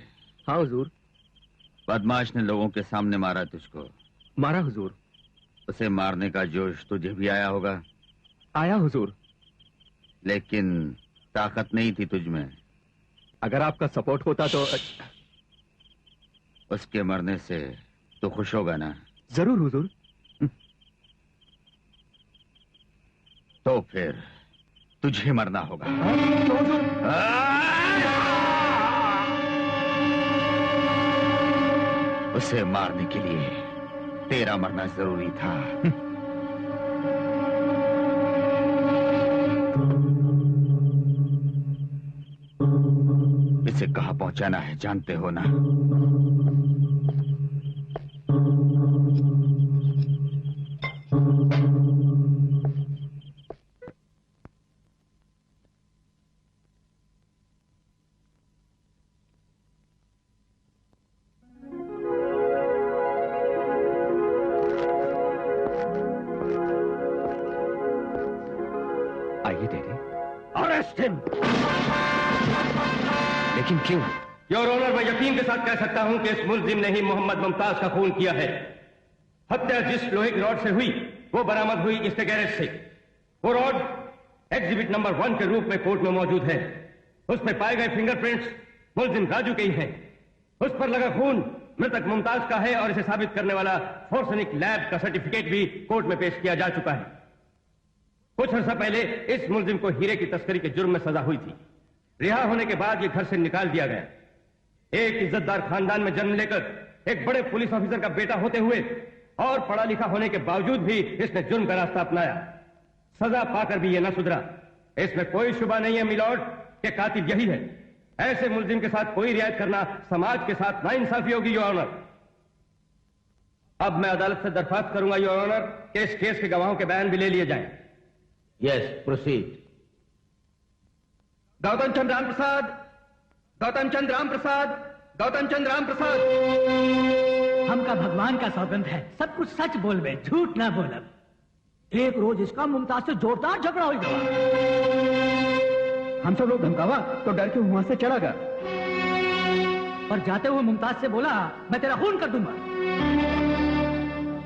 हाँ हुजूर। बदमाश ने लोगों के सामने मारा तुझको? मारा हुजूर। उसे मारने का जोश तुझे भी आया होगा? आया हुजूर। लेकिन ताकत नहीं थी तुझमें। अगर आपका सपोर्ट होता तो। उसके मरने से तो खुश होगा ना? जरूर हुजूर। तो फिर तुझे मरना होगा। उसे मारने के लिए तेरा मरना जरूरी था। इसे कहां पहुंचाना है जानते हो ना? आइए डैडी। Arrest him. लेकिन क्यों? योर ऑनर, मैं यकीन के साथ कह सकता हूं कि इस मुलजिम ने ही मोहम्मद मुमताज का खून किया है। हत्या जिस लोहे की रॉड से हुई वो बरामद हुई इसके गैरेज से। वो रॉड एग्जिबिट नंबर 1 के रूप में कोर्ट में मौजूद है। उसमें पाए गए फिंगरप्रिंट्स मुलजिम राजू के ही हैं। उस पर लगा खून मृतक मुमताज का है और इसे साबित करने वाला फोरेंसिक लैब का सर्टिफिकेट भी कोर्ट में पेश किया जा चुका है। कुछ अर्सा पहले इस मुलजिम को हीरे की तस्करी के जुर्म में सजा हुई थी। रिहा होने के बाद ये घर से निकाल दिया गया। एक इज्जतदार खानदान में जन्म लेकर एक बड़े पुलिस ऑफिसर का बेटा होते हुए और पढ़ा लिखा होने के बावजूद भी इसने जुर्म का रास्ता अपनाया। सजा पाकर भी ये न सुधरा। इसमें कोई शुबा नहीं है मिलॉर्ड कि कातिल यही है। ऐसे मुलजिम के साथ कोई रियायत करना समाज के साथ नाइंसाफी होगी योर ऑनर। अब मैं अदालत से दरख्वास्त करूंगा योर ऑनर कि इस केस के गवाहों के बयान भी ले लिए जाएं। Yes, proceed. गौतम चंद्र राम प्रसाद, गौतम चंद्र राम प्रसाद, गौतम चंद्र राम प्रसाद। हमका भगवान का सौगंध है, सब कुछ सच बोलबे, झूठ ना बोलब। एक रोज इसका मुमताज से जोरदार झगड़ा हो गया। हम सब लोग धमकावा तो डर के वहां से चला गया। पर जाते हुए मुमताज से बोला, मैं तेरा खून कर दूंगा।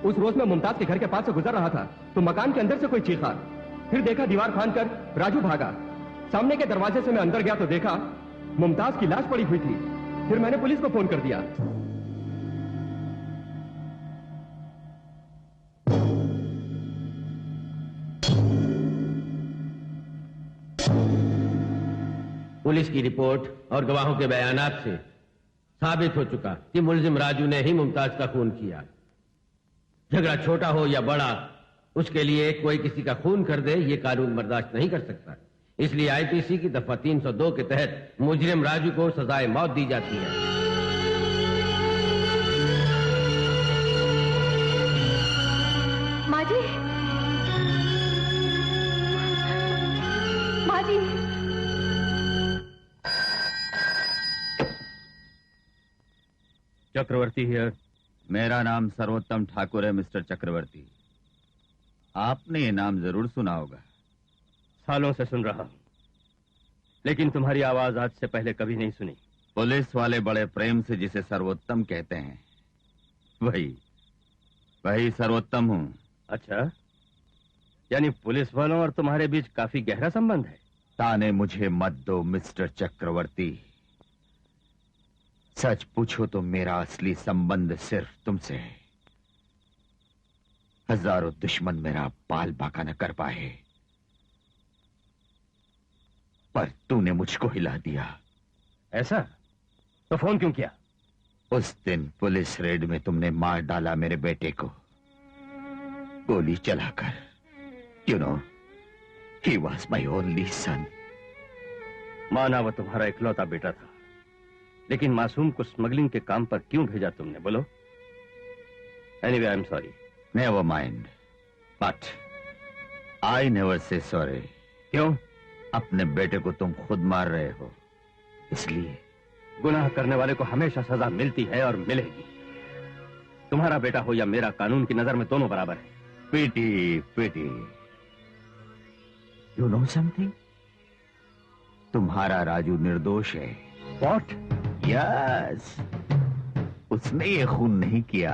उस रोज मैं मुमताज के घर के पास से गुजर रहा था तो मकान के अंदर से कोई चीखा। फिर देखा दीवार फांदकर राजू भागा। सामने के दरवाजे से मैं अंदर गया तो देखा मुमताज की लाश पड़ी हुई थी। फिर मैंने पुलिस को फोन कर दिया। पुलिस की रिपोर्ट और गवाहों के बयानात से साबित हो चुका कि मुलजिम राजू ने ही मुमताज का खून किया। झगड़ा छोटा हो या बड़ा, उसके लिए कोई किसी का खून कर दे ये कानून बर्दाश्त नहीं कर सकता। इसलिए आईपीसी की दफा 302 के तहत मुजरिम राजू को सजाए मौत दी जाती है। माँ जी, माँ जी। चक्रवर्ती हियर। मेरा नाम सर्वोत्तम ठाकुर है मिस्टर चक्रवर्ती। आपने ये नाम जरूर सुना होगा। सालों से सुन रहा हूं, लेकिन तुम्हारी आवाज आज से पहले कभी नहीं सुनी। पुलिस वाले बड़े प्रेम से जिसे सर्वोत्तम कहते हैं, वही सर्वोत्तम हूं। अच्छा, यानी पुलिस वालों और तुम्हारे बीच काफी गहरा संबंध है। ताने मुझे मत दो मिस्टर चक्रवर्ती। सच पूछो तो मेरा असली संबंध सिर्फ तुमसे है। हजारों दुश्मन मेरा बाल बाका न कर पाए, पर तूने मुझको हिला दिया। ऐसा? तो फोन क्यों किया? उस दिन पुलिस रेड में तुमने मार डाला मेरे बेटे को, गोली चलाकर। You know, he was my only son. माना वो तुम्हारा इकलौता बेटा था, लेकिन मासूम को स्मगलिंग के काम पर क्यों भेजा तुमने, बोलो? Anyway, I am sorry. Never mind, but I never say sorry. क्यों? अपने बेटे को तुम खुद मार रहे हो, इसलिए। गुनाह करने वाले को हमेशा सजा मिलती है और मिलेगी। तुम्हारा बेटा हो या मेरा, कानून की नजर में दोनों बराबर है। PT PT. You know something? तुम्हारा राजू निर्दोष है। What? यस, उसने ये खून नहीं किया,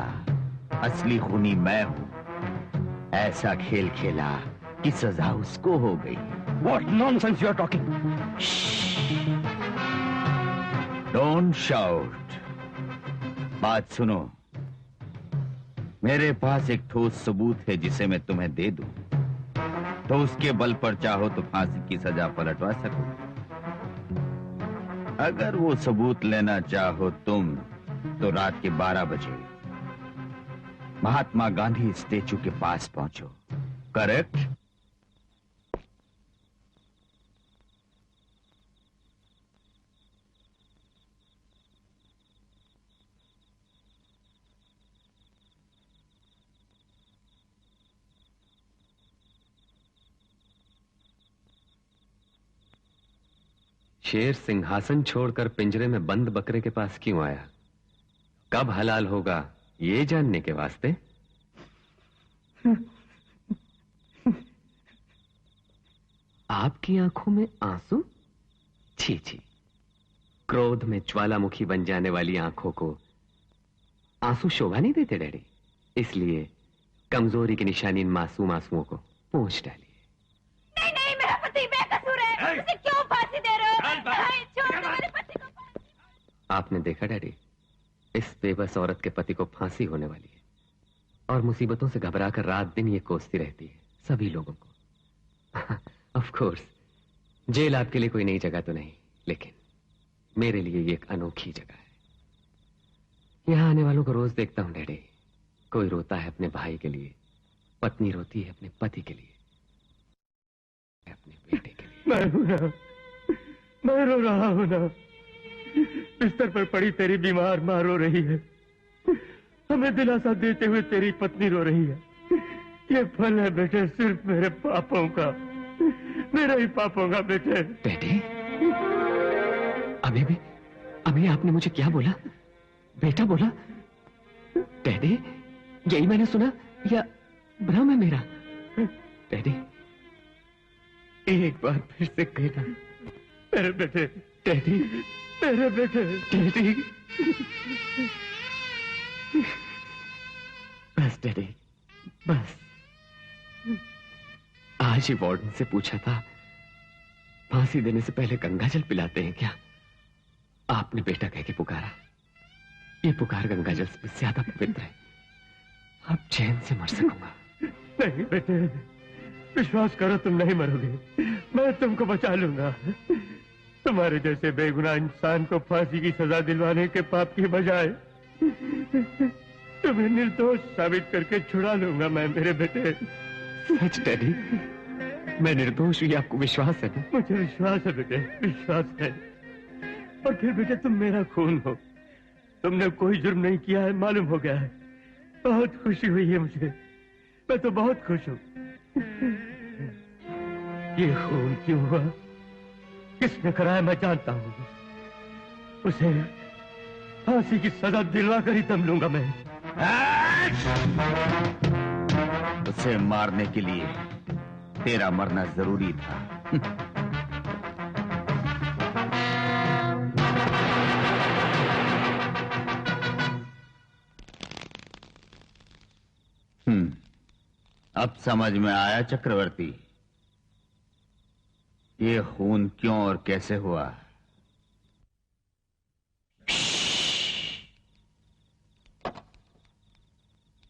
असली खूनी मैं हूं। ऐसा खेल खेला कि सजा उसको हो गई। What nonsense you are talking? Don't shout. बात सुनो। मेरे पास एक ठोस सबूत है जिसे मैं तुम्हें दे दूं, तो उसके बल पर चाहो तो फांसी की सजा पलटवा सको। अगर वो सबूत लेना चाहो तुम, तो रात के 12 बजे महात्मा गांधी स्टेचू के पास पहुंचो। करेक्ट? शेर सिंहासन छोड़कर पिंजरे में बंद बकरे के पास क्यों आया? कब हलाल होगा ये जानने के वास्ते? आपकी आंखों में आंसू? छी छी, क्रोध में ज्वालामुखी बन जाने वाली आंखों को आंसू शोभा नहीं देते डैडी, इसलिए कमजोरी की निशानी इन मासूम आंसुओं को पोंछ डालिए। नहीं नहीं, मेरा पति बेकसूर है, उसे क्यों फांसी दे रहे हो? नहीं, छोड़ दो मेरे पति को। आपने देखा डैडी, इस बेबस औरत के पति को फांसी होने वाली है और मुसीबतों से घबराकर रात दिन ये कोसती रहती है सभी लोगों को। ऑफ कोर्स जेल आपके लिए कोई नई जगह तो नहीं, लेकिन मेरे लिए ये एक अनोखी जगह है। यहां आने वालों को रोज देखता हूं डैडी, कोई रोता है अपने भाई के लिए, पत्नी रोती है अपने पति के लिए, अपने बेटे के लिए। मैं रो रहा हूं ना। बिस्तर पर पड़ी तेरी बीमार मां रो रही है, हमें दिलासा देते हुए तेरी पत्नी रो रही है। ये फल है बेटे सिर्फ मेरे पापों का, मेरे ही पापों का बेटे। बेटे? अभी आपने मुझे क्या बोला? बेटा बोला? डैडी, यही मैंने सुना या भ्रम है मेरा? डैडी, एक बार फिर से कहना, मेरे बेटे। डैडी, मेरे बेटे। डैडी, बस डैडी, बस। आज ही वार्डन से पूछा था, फांसी देने से पहले गंगा जल पिलाते हैं क्या? आपने बेटा कह के पुकारा। ये पुकार गंगा जल से ज्यादा पवित्र है। अब चैन से मर सकूंगा। नहीं बेटे, विश्वास करो तुम नहीं मरोगे, मैं तुमको बचा लूंगा। तुम्हारे जैसे बेगुनाह इंसान को फांसी की सजा दिलवाने के पाप की बजाय तुम्हें निर्दोष साबित करके छुड़ा लूंगा मैं मेरे बेटे। सच डैडी, मैं निर्दोष हूँ, आपको विश्वास है ना? मुझे विश्वास है बेटे, विश्वास है। और फिर बेटे तुम मेरा खून हो, तुमने कोई जुर्म नहीं किया है मालूम हो गया है। बहुत खुशी हुई है मुझे, मैं तो बहुत खुश हूँ। ये खून क्यों हुआ, किसने कराया मैं जानता हूँ। उसे फांसी की सजा दिलवा कर ही दम लूंगा मैं। उसे मारने के लिए तेरा मरना जरूरी था। अब समझ में आया चक्रवर्ती, ये खून क्यों और कैसे हुआ।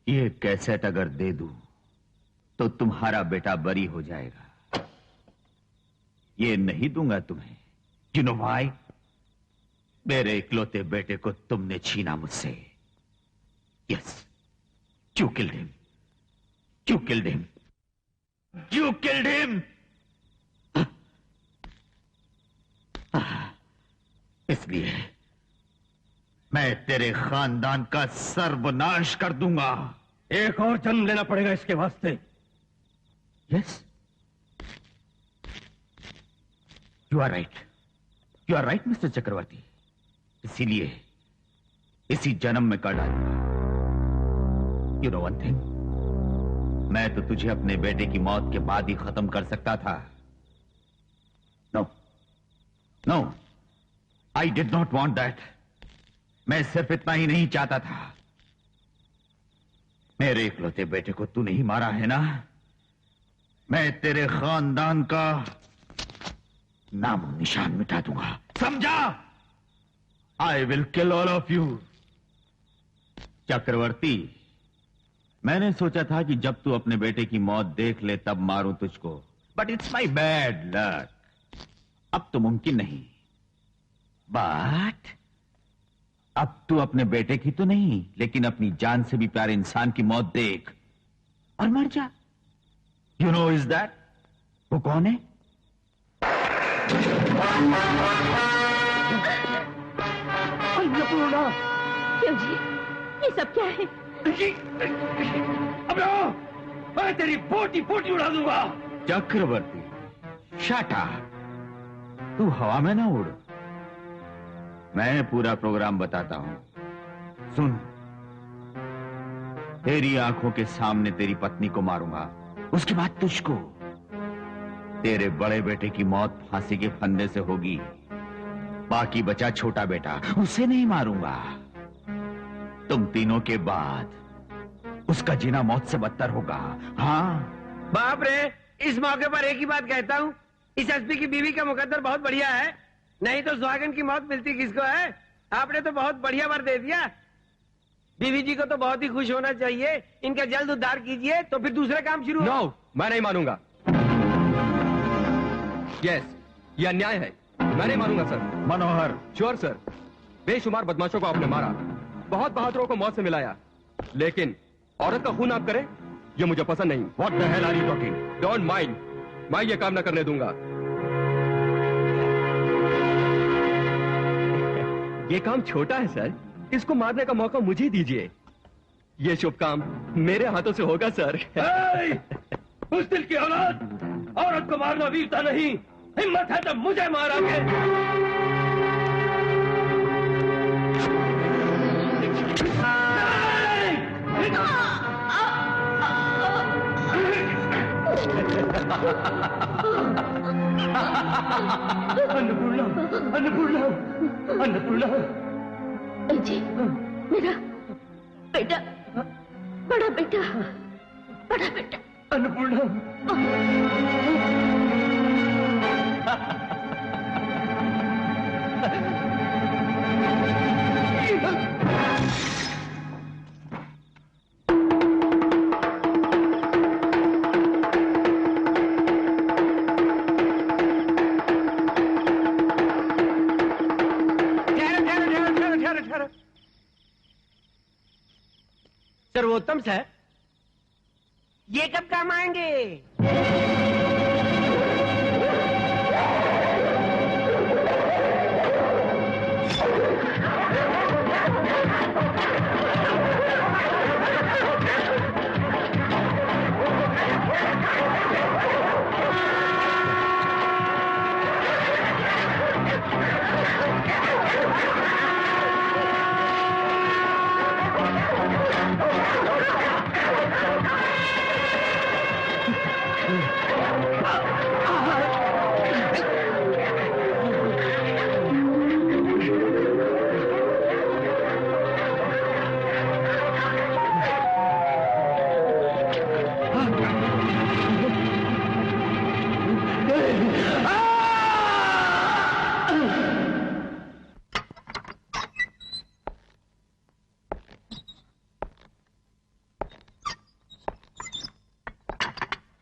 ये कैसेट अगर दे दूं तो तुम्हारा बेटा बरी हो जाएगा। ये नहीं दूंगा तुम्हें। You know why? मेरे इकलौते बेटे को तुमने छीना मुझसे। Yes, you killed him, you killed him, you killed him. इसलिए मैं तेरे खानदान का सर्वनाश कर दूंगा। एक और जन्म लेना पड़ेगा इसके वास्ते। Yes, you are right, you are right mister Chakravarti. इसीलिए इसी जन्म में कर डालूंगा। यू नो वन थिंग, मैं तो तुझे अपने बेटे की मौत के बाद ही खत्म कर सकता था। No no, I did not want that. मैं सिर्फ इतना ही नहीं चाहता था। मेरे इकलौते बेटे को तूने ही मारा है ना? मैं तेरे खानदान का नाम निशान मिटा दूंगा, समझा? I will kill all of you. Chakravarti, मैंने सोचा था कि जब तू अपने बेटे की मौत देख ले तब मारूं तुझको, but it's my bad luck. अब तो मुमकिन नहीं। बट अब तू अपने बेटे की तो नहीं, लेकिन अपनी जान से भी प्यारे इंसान की मौत देख और मर जा। You know is that? वो कौन है? अन्नपूर्णा! क्यों जी? ये सब क्या है? अब मैं तेरी बोटी बोटी उड़ा दूंगा। चक्रवर्ती, शट अप। तू हवा में ना उड़। मैं पूरा प्रोग्राम बताता हूं, सुन। तेरी आंखों के सामने तेरी पत्नी को मारूंगा, उसके बाद तुझको। तेरे बड़े बेटे की मौत फांसी के फंदे से होगी, बाकी बचा छोटा बेटा, उसे नहीं मारूंगा। तुम तीनों के बाद उसका जीना मौत से बदतर होगा। हाँ बाप रे, इस मौके पर एक ही बात कहता हूँ, इस एसपी की बीवी का मुकद्दर बहुत बढ़िया है, नहीं तो सुहागन की मौत मिलती किसको है? आपने तो बहुत बढ़िया वर दे दिया। बीवी जी को तो बहुत ही खुश होना चाहिए। इनका जल्द उद्धार कीजिए तो फिर दूसरा काम शुरू। नो, मैं नहीं मानूंगा। यस, ये अन्याय है। मैं नहीं मानूंगा सर। मनोहर। Sure sir. बेशुमार बदमाशों को आपने मारा, बहुत बहादुरों को मौत से मिलाया, लेकिन औरत का खून आप करें, ये मुझे पसंद नहीं। What the hell are you talking? Don't mind, मैं ये काम न करने दूंगा। ये काम छोटा है सर, इसको मारने का मौका मुझे दीजिए। ये शुभ काम मेरे हाथों से होगा सर। उस दिल की औलाद, औरत को मारना वीरता नहीं, हिम्मत है तो मुझे मारोगे। अन्नपूर्णा, अन्नपूर्णा, अन्नपूर्णा। जी, मेरा बेटा, बड़ा बेटा, बड़ा बेटा। अन्नपूर्णा। सर्वोत्तम सर, ये कब काम आएंगे?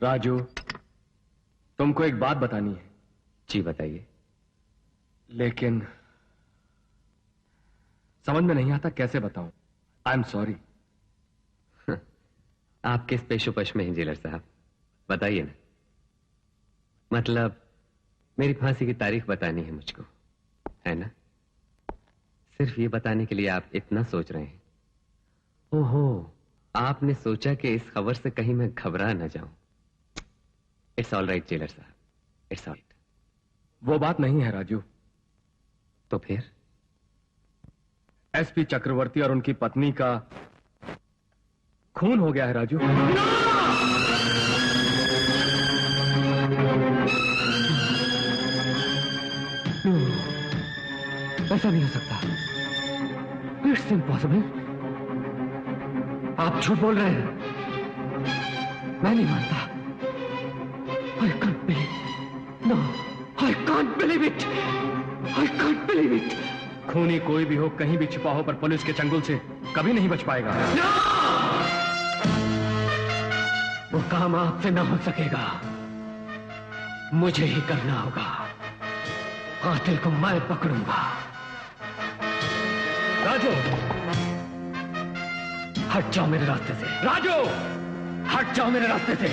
राजू, तुमको एक बात बतानी है। जी बताइए। लेकिन समझ में नहीं आता कैसे बताऊं। I am sorry. आप किस पेशोपश में हैं जेलर साहब, बताइए ना। मतलब मेरी फांसी की तारीख बतानी है मुझको, है ना? सिर्फ ये बताने के लिए आप इतना सोच रहे हैं? ओहो, आपने सोचा कि इस खबर से कहीं मैं घबरा न जाऊं। इट्स ऑल राइट जेलर साहब, इट्स ऑल राइट। वो बात नहीं है राजू। तो फिर? एसपी चक्रवर्ती और उनकी पत्नी का खून हो गया है राजू। ऐसा नहीं हो सकता। It's impossible. आप झूठ बोल रहे हैं। मैं नहीं मानता। I can't believe it. No, I can't believe it. I can't believe it. खूनी कोई भी हो, कहीं भी छिपा हो, पर पुलिस के चंगुल से कभी नहीं बच पाएगा। No! वो काम आपसे ना हो सकेगा। मुझे ही करना होगा। कातिल को मैं पकड़ूंगा। राजू, हट जाओ मेरे रास्ते से। राजू, हट जाओ मेरे रास्ते से।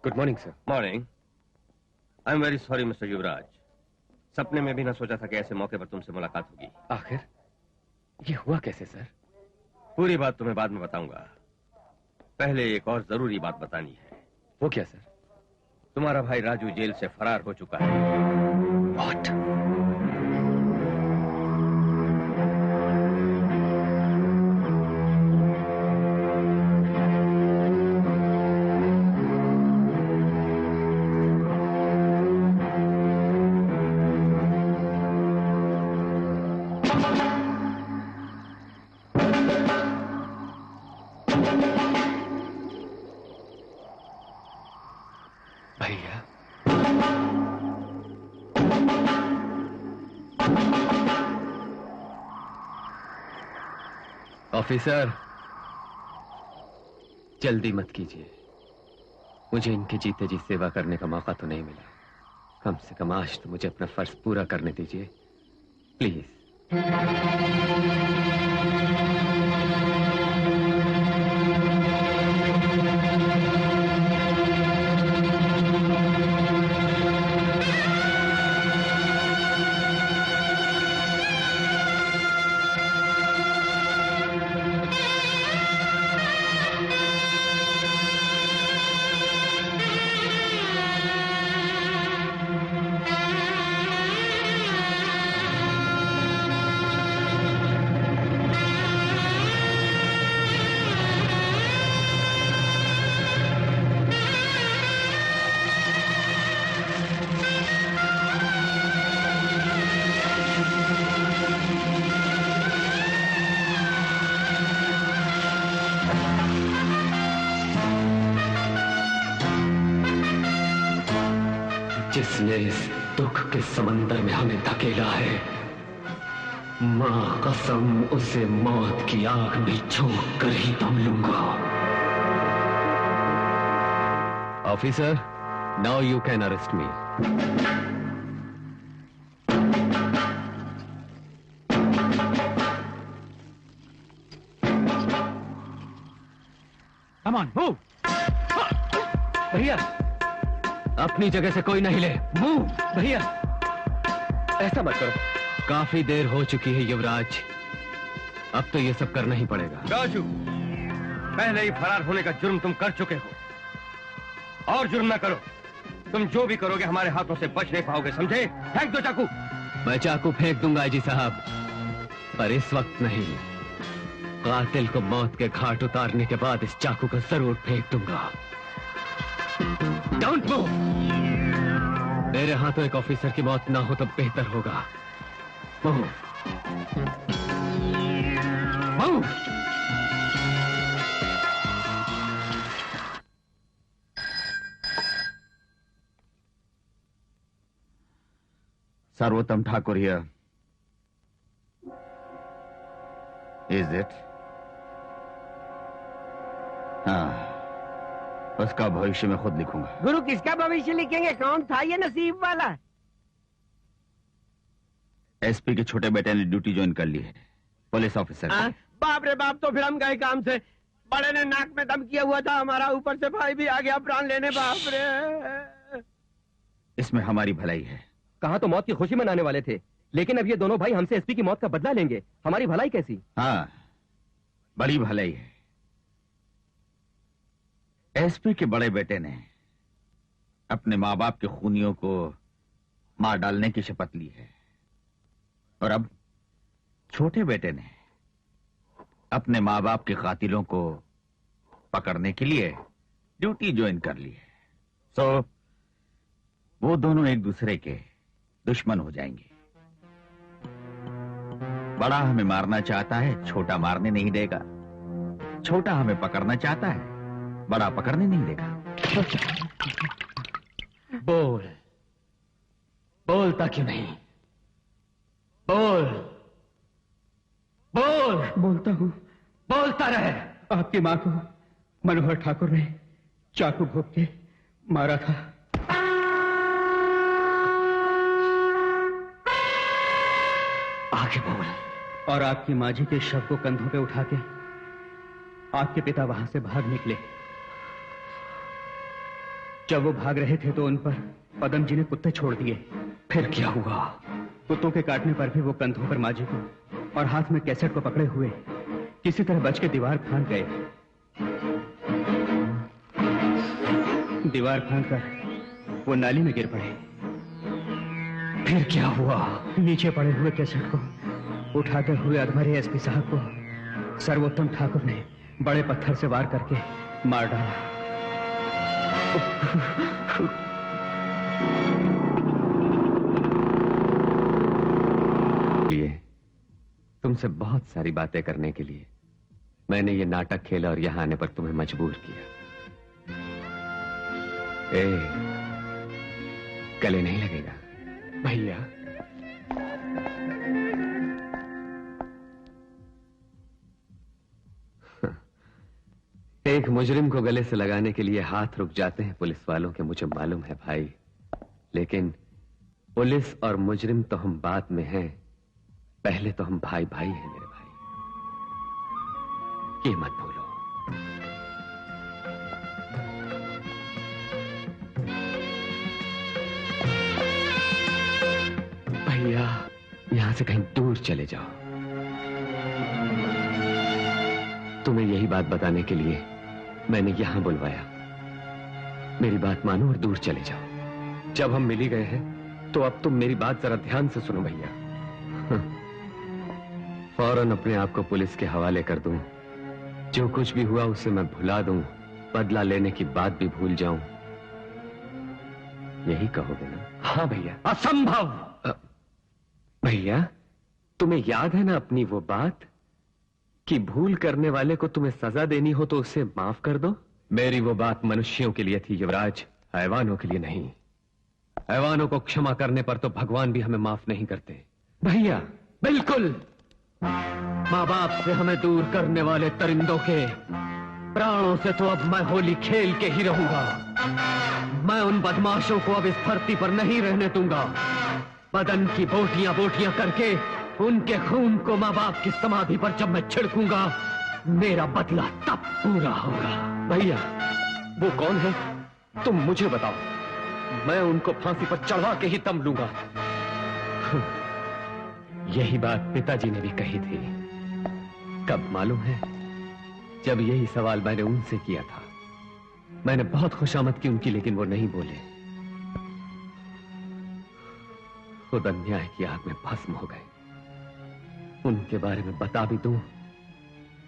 Good morning sir. Morning. I am very sorry mister Yuvraj. सपने में भी ना सोचा था कि ऐसे मौके पर तुमसे मुलाकात होगी। आखिर ये हुआ कैसे सर? पूरी बात तुम्हें बाद में बताऊंगा। पहले एक और जरूरी बात बतानी है। वो क्या सर? तुम्हारा भाई राजू जेल से फरार हो चुका है। What? ऑफिसर, जल्दी मत कीजिए। मुझे इनके जीते जी सेवा करने का मौका तो नहीं मिला। कम से कम आज तो मुझे अपना फर्ज पूरा करने दीजिए, प्लीज। जिसने इस दुख के समंदर में हमें धकेला है, मां कसम उसे मौत की आग में झोंक कर ही दम लूंगा। Officer, now you can arrest me. Come on, move! भैया, अपनी जगह से कोई नहीं ले। मूव भैया। ऐसा मत करो, काफी देर हो चुकी है युवराज, अब तो ये सब करना ही पड़ेगा। राजू, पहले ही फरार होने का जुर्म तुम कर चुके हो, और जुर्म ना करो। तुम जो भी करोगे हमारे हाथों से बच नहीं पाओगे, समझे? फेंक दो चाकू। मैं चाकू फेंक दूंगा जी साहब, पर इस वक्त नहीं। कातिल को मौत के घाट उतारने के बाद इस चाकू को जरूर फेंक दूंगा। Don't move. मेरे हाथों एक ऑफिसर की मौत ना हो तो बेहतर होगा। Move move. सर्वोत्तम ठाकुर हियर। Is it? हाँ, उसका भविष्य मैं खुद लिखूंगा। गुरु, किसका भविष्य लिखेंगे? कौन था ये नसीब वाला? एसपी के छोटे बेटे ने ड्यूटी ज्वाइन कर ली है, पुलिस ऑफिसर। बाप रे बाप, तो फिर हम गए काम से। बड़े ने नाक में दम किया हुआ था हमारा, ऊपर से भाई भी आ गया प्राण लेने। बाप रे। इसमें हमारी भलाई है। कहा तो मौत की खुशी मनाने वाले थे, लेकिन अब ये दोनों भाई हमसे एसपी की मौत का बदला लेंगे। हमारी भलाई कैसी? हाँ, बड़ी भलाई है। एसपी के बड़े बेटे ने अपने माँ बाप के खूनियों को मार डालने की शपथ ली है, और अब छोटे बेटे ने अपने माँ बाप के कातिलों को पकड़ने के लिए ड्यूटी ज्वाइन कर ली है। सो वो दोनों एक दूसरे के दुश्मन हो जाएंगे। बड़ा हमें मारना चाहता है, छोटा मारने नहीं देगा। छोटा हमें पकड़ना चाहता है, बड़ा पकड़ने नहीं देगा। बोल, बोलता क्यों नहीं? बोल बोल। बोलता हूँ। बोलता रहे। आपकी माँ को मनोहर ठाकुर ने चाकू भोंक के मारा था। आगे बोल। और आपकी माँ जी के शव को कंधों पे उठा के आपके पिता वहां से भाग निकले। जब वो भाग रहे थे तो उन पर पदम जी ने कुत्ते छोड़ दिए। फिर क्या हुआ? कुत्तों के काटने पर भी वो कंधों पर माँ जी को और हाथ में कैसेट को पकड़े हुए किसी तरह बच के दीवार फांद गए। दीवार फांद कर वो नाली में गिर पड़े। फिर क्या हुआ? नीचे पड़े हुए कैसेट को उठाते हुए अधमरे एसपी साहब को सर्वोत्तम ठाकुर ने बड़े पत्थर से वार करके मार डाला। तुमसे बहुत सारी बातें करने के लिए मैंने ये नाटक खेला और यहां आने पर तुम्हें मजबूर किया। गले नहीं लगेगा भैया? एक मुजरिम को गले से लगाने के लिए हाथ रुक जाते हैं पुलिस वालों के, मुझे मालूम है भाई, लेकिन पुलिस और मुजरिम तो हम बाद में हैं, पहले तो हम भाई भाई हैं मेरे भाई, ये मत भूलो। भैया यहां से कहीं दूर चले जाओ। तुम्हें यही बात बताने के लिए मैंने यहां बुलवाया। मेरी बात मानो और दूर चले जाओ। जब हम मिल ही गए हैं तो अब तुम मेरी बात जरा ध्यान से सुनो भैया। फौरन अपने आप को पुलिस के हवाले कर दूं, जो कुछ भी हुआ उसे मैं भुला दूं, बदला लेने की बात भी भूल जाऊं, यही कहोगे ना? हाँ भैया। असंभव। भैया तुम्हें याद है ना अपनी वो बात कि भूल करने वाले को तुम्हें सजा देनी हो तो उसे माफ कर दो? मेरी वो बात मनुष्यों के लिए थी युवराज, हैवानों के लिए नहीं। हैवानों को क्षमा करने पर तो भगवान भी हमें माफ नहीं करते। भैया बिल्कुल माँ बाप से हमें दूर करने वाले परिंदों के प्राणों से तो अब मैं होली खेल के ही रहूंगा। मैं उन बदमाशों को अब इस धरती पर नहीं रहने दूंगा। बदन की बोटियां बोटियां करके उनके खून को माँ बाप की समाधि पर जब मैं छिड़कूंगा, मेरा बदला तब पूरा होगा। भैया, वो कौन है? तुम मुझे बताओ, मैं उनको फांसी पर चढ़वा के ही दम लूंगा। यही बात पिताजी ने भी कही थी। कब मालूम है? जब यही सवाल मैंने उनसे किया था। मैंने बहुत खुशामद की उनकी, लेकिन वो नहीं बोले। खुद अन्याय की आग में भस्म हो गए। उनके बारे में बता भी दूं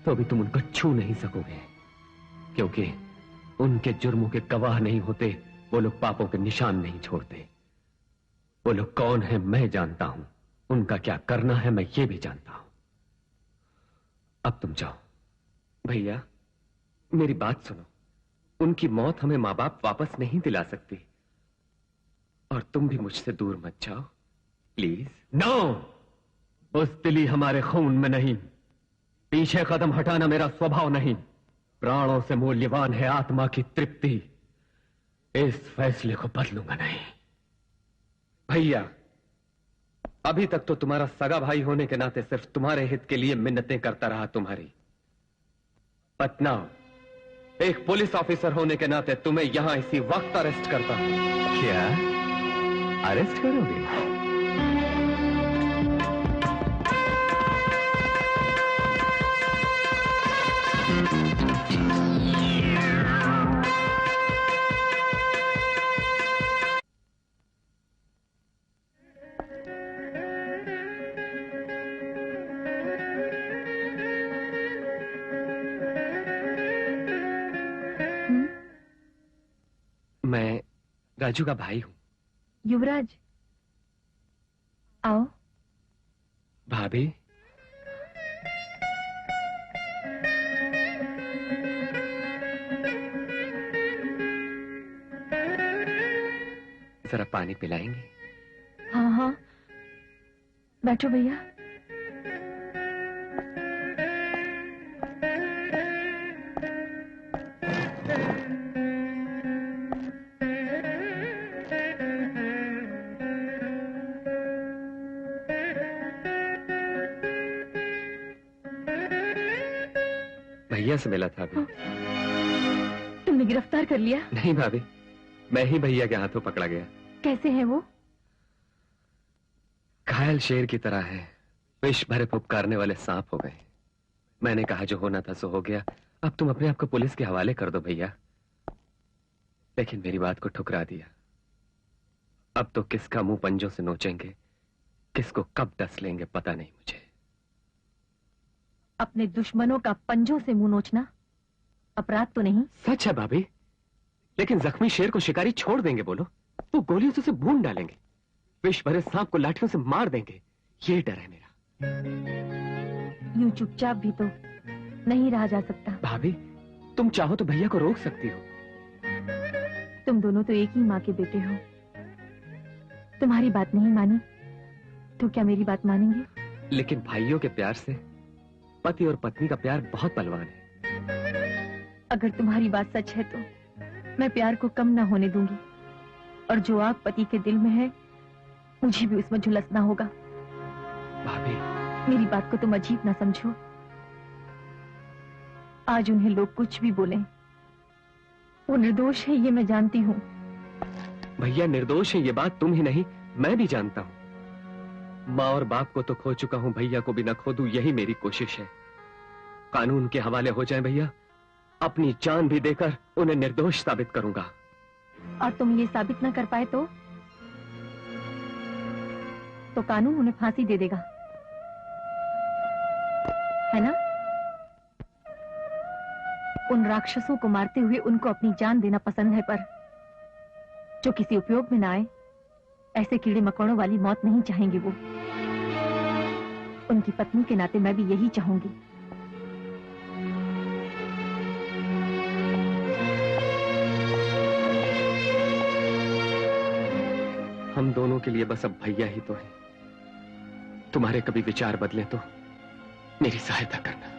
तो भी तुम उनको छू नहीं सकोगे, क्योंकि उनके जुर्मों के गवाह नहीं होते वो लोग पापों के निशान नहीं छोड़ते। वो लोग कौन है मैं जानता हूं, उनका क्या करना है मैं ये भी जानता हूं। अब तुम जाओ। भैया, मेरी बात सुनो। उनकी मौत हमें माँ बाप वापस नहीं दिला सकती, और तुम भी मुझसे दूर मत जाओ, प्लीज। नो, बुज़दिली हमारे खून में नहीं। पीछे कदम हटाना मेरा स्वभाव नहीं। प्राणों से मूल्यवान है आत्मा की तृप्ति। इस फैसले को बदलूंगा नहीं। भैया, अभी तक तो तुम्हारा सगा भाई होने के नाते सिर्फ तुम्हारे हित के लिए मिन्नतें करता रहा तुम्हारी। पटना, एक पुलिस ऑफिसर होने के नाते तुम्हें यहां इसी वक्त अरेस्ट करता हूं। क्या अरेस्ट करोगे? मैं राजू का भाई हूं। युवराज, आओ। भाभी, जरा पानी पिलाएंगे? हाँ हाँ, बैठो भैया। भैया से मिला था अभी। तुमने गिरफ्तार कर लिया? नहीं भाभी, मैं ही भैया के हाथों पकड़ा गया। कैसे है वो? घायल शेर की तरह है। विष भरे फुफकारने वाले सांप हो गए। मैंने कहा जो होना था सो हो गया, अब तुम अपने आप को पुलिस के हवाले कर दो भैया। लेकिन मेरी बात को ठुकरा दिया। अब तो किसका मुंह पंजों से नोचेंगे, किसको कब डस लेंगे पता नहीं मुझे। अपने दुश्मनों का पंजों से मुंह नोचना अपराध तो नहीं? सच है भाभी, लेकिन जख्मी शेर को शिकारी छोड़ देंगे बोलो, वो गोलियों से उसे भून डालेंगे, विष भरे सांप को लाठियों से मार देंगे। ये डर है मेरा। यूं चुपचाप भी तो नहीं रहा जा सकता। भाभी, तुम चाहो तो भैया को रोक सकती हो। तुम दोनों तो एक ही माँ के बेटे हो। तुम्हारी बात नहीं मानी तो क्या मेरी बात मानेंगे? लेकिन भाइयों के प्यार से पति और पत्नी का प्यार बहुत बलवान है। अगर तुम्हारी बात सच है तो मैं प्यार को कम ना होने दूंगी, और जो आग पति के दिल में है मुझे भी उसमें झुलसना होगा। भाभी, मेरी बात को तुम अजीब ना समझो। आज उन्हें लोग कुछ भी बोले, वो निर्दोष है ये मैं जानती हूँ। भैया निर्दोष है ये बात तुम ही नहीं मैं भी जानता हूँ। माँ और बाप को तो खो चुका हूँ, भैया को भी न खो दूं, यही मेरी कोशिश है। कानून के हवाले हो जाए भैया, अपनी जान भी देकर उन्हें निर्दोष साबित करूंगा। और तुम ये साबित ना कर पाए तो कानून उन्हें फांसी दे देगा, है ना? उन राक्षसों को मारते हुए उनको अपनी जान देना पसंद है, पर जो किसी उपयोग में ना आए, ऐसे कीड़े मकोड़ों वाली मौत नहीं चाहेंगे वो। उनकी पत्नी के नाते मैं भी यही चाहूंगी। हम दोनों के लिए बस अब भैया ही तो है। तुम्हारे कभी विचार बदले तो मेरी सहायता करना।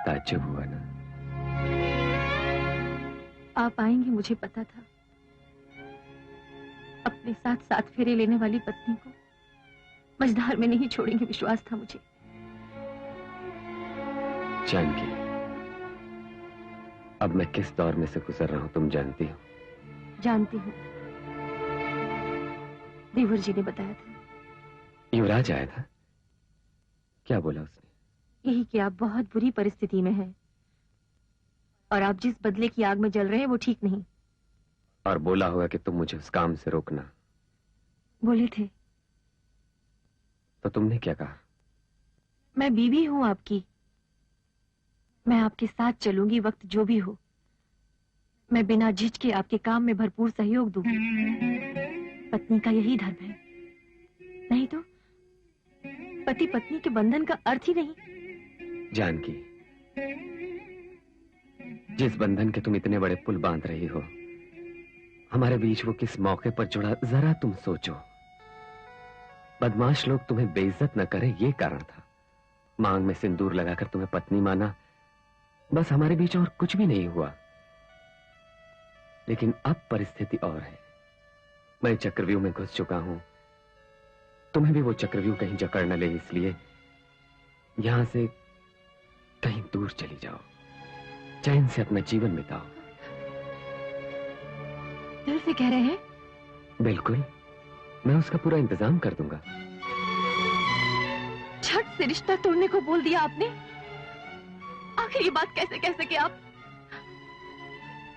ताज्जुब हुआ ना? आप आएंगे मुझे पता था। अपने साथ 7 फेरे लेने वाली पत्नी को मझधार में नहीं छोड़ेंगे, विश्वास था मुझे। जानकी, अब मैं किस दौर में से गुजर रहा हूं तुम जानती हो? जानती हूँ, देवर जी ने बताया था। युवराज आया था? क्या बोला उसने? यही कि आप बहुत बुरी परिस्थिति में हैं और आप जिस बदले की आग में जल रहे हैं वो ठीक नहीं। और बोला होगा कि तुम मुझे उस काम से रोकना। बोले थे। तो तुमने क्या कहा? मैं बीवी हूं आपकी, मैं आपके साथ चलूंगी वक्त जो भी हो। मैं बिना झिझके आपके काम में भरपूर सहयोग दूंगी। पत्नी का यही धर्म है, नहीं तो पति पत्नी के बंधन का अर्थ ही नहीं। जानकी, जिस बंधन के तुम इतने बड़े पुल बांध रही हो, हमारे बीच वो किस मौके पर जुड़ा, जरा तुम सोचो। बदमाश लोग तुम्हें बेइज्जत न करें, ये कारण था। मांग में सिंदूर लगाकर तुम्हें पत्नी माना, बस हमारे बीच और कुछ भी नहीं हुआ। लेकिन अब परिस्थिति और है। मैं चक्रव्यूह में घुस चुका हूं, तुम्हें भी वो चक्रव्यूह कहीं जकड़ न ले, इसलिए यहां से कहीं दूर चली जाओ, चैन से अपना जीवन बिताओ। दिल से कह रहे हैं? बिल्कुल, मैं उसका पूरा इंतजाम कर दूंगा। झट से रिश्ता तोड़ने को बोल दिया आपने। आखिर ये बात कैसे कह सके आप?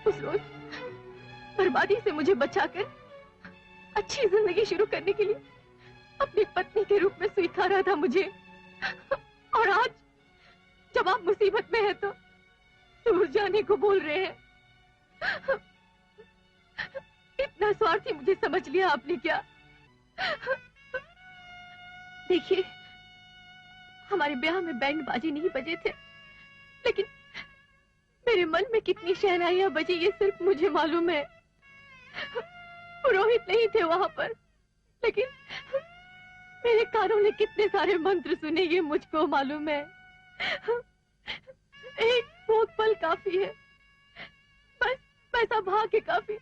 उस रोज बर्बादी से मुझे बचाकर अच्छी जिंदगी शुरू करने के लिए अपनी पत्नी के रूप में स्वीकारा था मुझे, और आज जब आप मुसीबत में हैं तो दूर जाने को बोल रहे हैं। इतना स्वार्थी मुझे समझ लिया आपने क्या? देखिए, हमारे ब्याह में बैंड बाजे नहीं बजे थे, लेकिन मेरे मन में कितनी शहनाइयां बजी ये सिर्फ मुझे मालूम है। पुरोहित नहीं थे वहां पर, लेकिन मेरे कानों ने कितने सारे मंत्र सुने ये मुझको मालूम है। एक भोग पल काफी है, बस पैसा भाग्य काफी।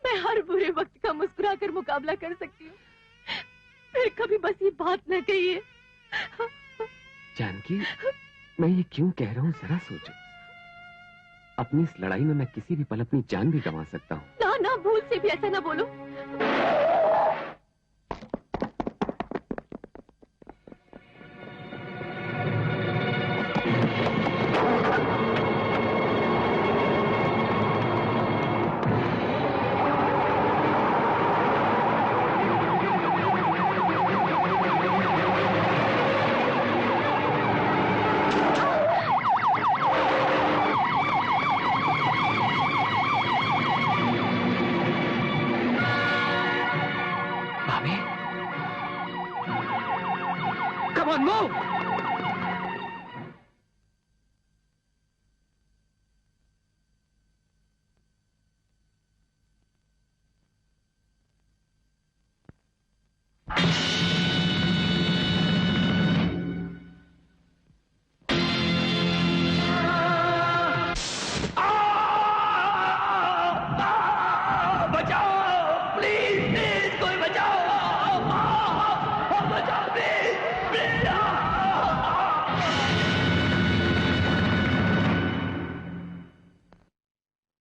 मैं हर बुरे वक्त का मुस्कुरा कर मुकाबला कर सकती हूँ, फिर कभी बस ये बात न कहिए। जानकी, मैं ये क्यों कह रहा हूँ जरा सोचो। अपनी इस लड़ाई में मैं किसी भी पल अपनी जान भी गंवा सकता हूँ। ना ना, भूल से भी ऐसा ना बोलो।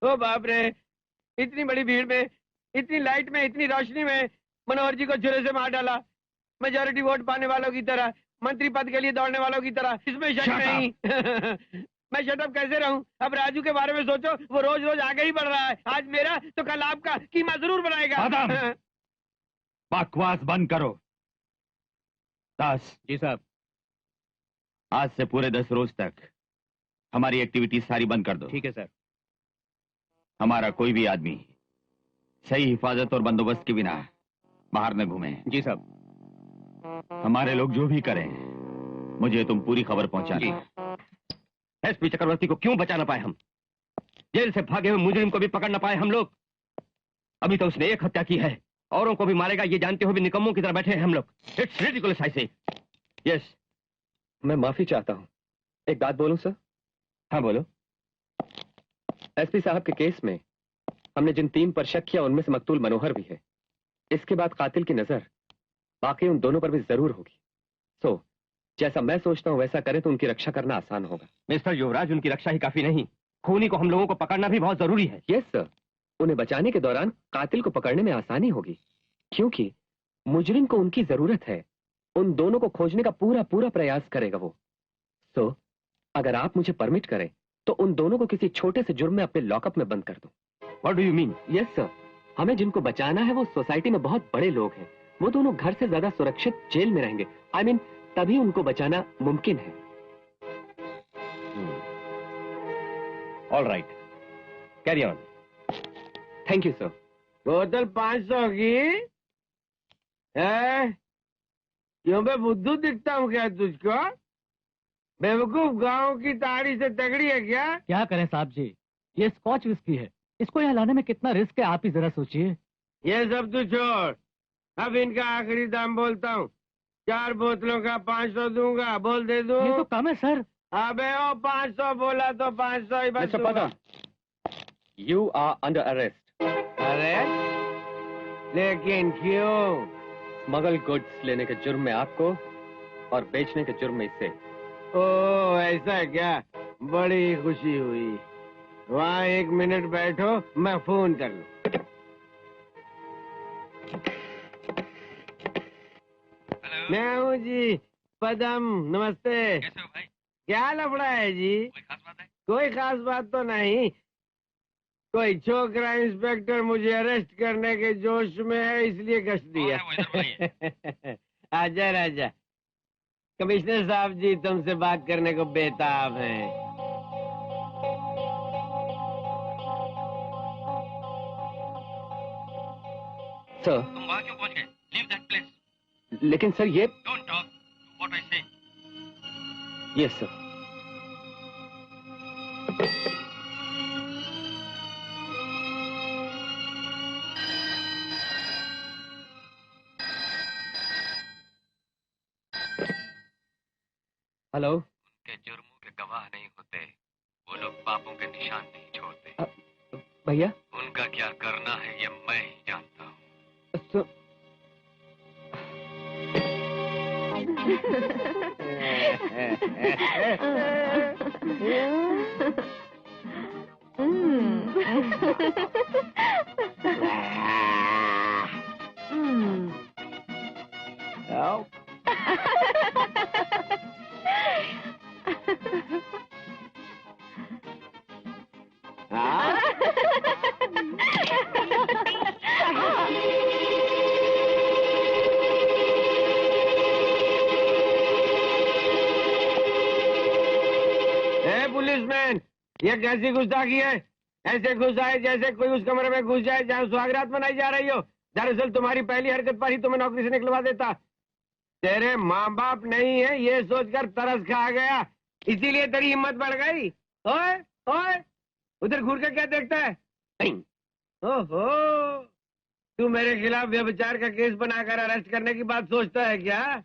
ओ बाप रे, इतनी बड़ी भीड़ में इतनी लाइट में, इतनी रोशनी में मनोहर जी को छुरे से मार डाला, मेजोरिटी वोट पाने वालों की तरह, मंत्री पद के लिए दौड़ने वालों की तरह, इसमें शक नहीं। मैं शटअप कैसे रहूं? अब राजू के बारे में सोचो, वो रोज रोज आगे ही बढ़ रहा है। आज मेरा तो कल आपका कीमा जरूर बनाएगा। बकवास बंद करो। दास जी साहब। आज से पूरे 10 रोज तक हमारी एक्टिविटी सारी बंद कर दो। ठीक है सर। हमारा कोई भी आदमी सही हिफाजत और बंदोबस्त के बिना बाहर न घूमे। जी साहब। हमारे लोग जो भी करें मुझे तुम पूरी खबर पहुंचाना। एसपी चक्रवर्ती को क्यों बचा ना पाए हम? जेल से भागे हुए मुजरिम को भी पकड़ ना पाए हम लोग। अभी तो उसने एक हत्या की है, औरों को भी मारेगा ये जानते हुए भी निकम्मों की तरह बैठे हैं हम लोग। इट्स रिडिकुलस आई से। यस। मैं माफी चाहता हूं। एक बात बोलूं सर? हाँ बोलो। एसपी साहब के केस में हमने जिन 3 पर शक किया उनमें से मकतूल मनोहर भी है। इसके बाद कातिल की नजर बाकी उन दोनों पर भी जरूर होगी। सो जैसा मैं सोचता हूं वैसा करें तो उनकी रक्षा करना आसान होगा। मिस्टर युवराज, उनकी रक्षा ही काफी नहीं, खूनी को हम लोगों को पकड़ना भी बहुत जरूरी है। Yes sir. उन्हें बचाने के दौरान कातिल को पकड़ने में आसानी होगी, क्योंकि मुजरिम को उनकी जरूरत है। उन दोनों को खोजने का पूरा प्रयास करेगा वो। सो अगर आप मुझे परमिट करें तो उन दोनों को किसी छोटे से जुर्म में अपने लॉकअप में बंद कर दूं। What do you mean? Yes sir. हमें जिनको बचाना है वो सोसाइटी में बहुत बड़े लोग हैं। वो दोनों घर से ज्यादा सुरक्षित जेल में रहेंगे। I mean, तभी उनको बचाना मुमकिन है। All right, carry on. Thank you sir. बोतल 500 की है? क्यों मैं बुद्धू दिखता हूँ क्या तुझको? बेवकूफ, गांव की ताड़ी से तगड़ी है क्या? क्या करें साहब जी, ये स्कॉच विस्की है, इसको यहाँ लाने में कितना रिस्क है आप ही जरा सोचिए। ये सब तू छोड़, अब इनका आखिरी दाम बोलता हूँ। 4 बोतलों का 500 दूंगा, बोल दे दूं? ये तो कम है सर। अबे ओ 500 बोला तो 500 ही बस। Mister Padam, you are under arrest. अरे लेकिन क्यों? स्मगल गुड्स लेने के जुर्म में आपको और बेचने के जुर्म में इससे। ओ ऐसा है क्या? बड़ी खुशी हुई। वहाँ 1 मिनट बैठो, मैं फोन कर लूँ। मैं हूँ जी, पदम, नमस्ते। कैसे हो भाई? क्या लफड़ा है जी? कोई खास बात है? कोई खास बात तो नहीं। कोई छोकरा इंस्पेक्टर मुझे अरेस्ट करने के जोश में है, इसलिए गश्त दिया। आजा राजा। कमिश्नर साहब जी तुमसे बात करने को बेताब हैं। सर। तुम वहाँ क्यों पहुँच गए? Leave that place. लेकिन सर ये। डोंट टॉक, व्हाट आई से। Yes sir. हेलो। उनके जुर्मों के गवाह नहीं होते, वो लोग पापों के निशान नहीं छोड़ते। भैया। उनका क्या करना है ये मैं ही जानता हूँ। पुलिसमैन, ये कैसी गुस्ताखी है? ऐसे घुस आए जैसे कोई उस कमरे में घुस जाए जहाँ सुहागरात मनाई जा रही हो। दरअसल तुम्हारी पहली हरकत पर ही तुम्हें नौकरी से निकलवा देता। तेरे माँ बाप नहीं है ये सोचकर तरस खा गया, इसीलिए तेरी हिम्मत बढ़ गई। ओए ओए, उधर घूर के क्या देखता है? ओहो, तू मेरे खिलाफ व्यभिचार का केस बनाकर अरेस्ट करने की बात सोचता है क्या?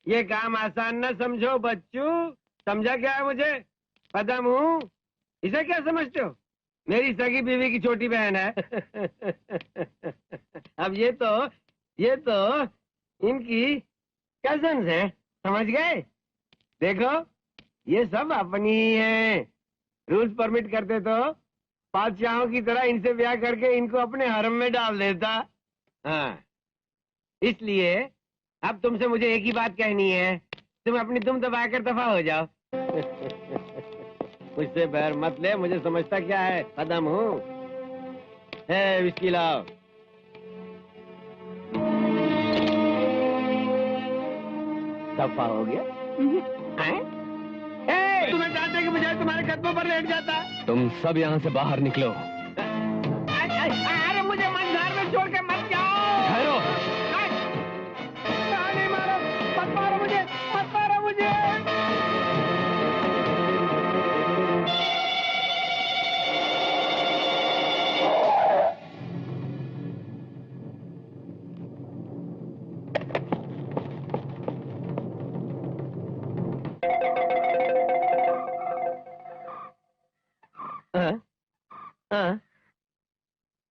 ये काम आसान न समझो बच्चू। समझा क्या है मुझे? पदम हूँ, इसे क्या समझते हो? मेरी सगी बीवी की छोटी बहन है। अब ये तो इनकी कजन्स है, समझ गए? देखो ये सब अपनी ही है। रूल्स परमिट करते तो बादशाहों की तरह इनसे ब्याह करके इनको अपने हरम में डाल देता। हाँ, इसलिए अब तुमसे मुझे एक ही बात कहनी है, तुम अपनी दुम दबाकर दफा हो जाओ। मुझसे बैर मत ले, मुझे समझता क्या है, कदम हूँ। विस्की लाओ। दफा हो गया? तुम्हें जानते कि मुझे तुम्हारे कदमों पर लेट जाता। तुम सब यहाँ से बाहर निकलो। अरे मुझे मंझार में छोड़ के मत जाओ। ठहरो। नहीं मारो, मत मारो मुझे, मत मारो मुझे।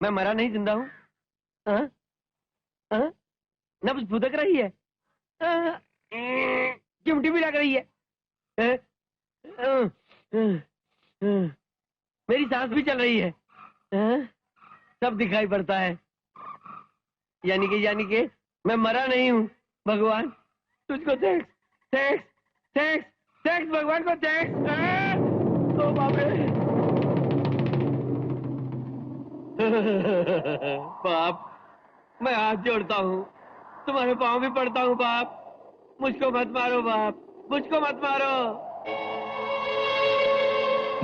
मैं मरा नहीं, जिंदा हूँ। नब्ज फुदक रही है, चिमटी भी लग रही है, मेरी सांस भी चल रही है, सब दिखाई पड़ता है। यानी कि मैं मरा नहीं हूँ। भगवान तुझको थैंक्स, थैंक्स, थैंक्स, थैंक्स भगवान को थैंक्स। ओ बाप रे। बाप, मैं हाथ जोड़ता हूँ, तुम्हारे पाँव भी पड़ता हूँ बाप, मुझको मत मारो बाप, मुझको मत मारो।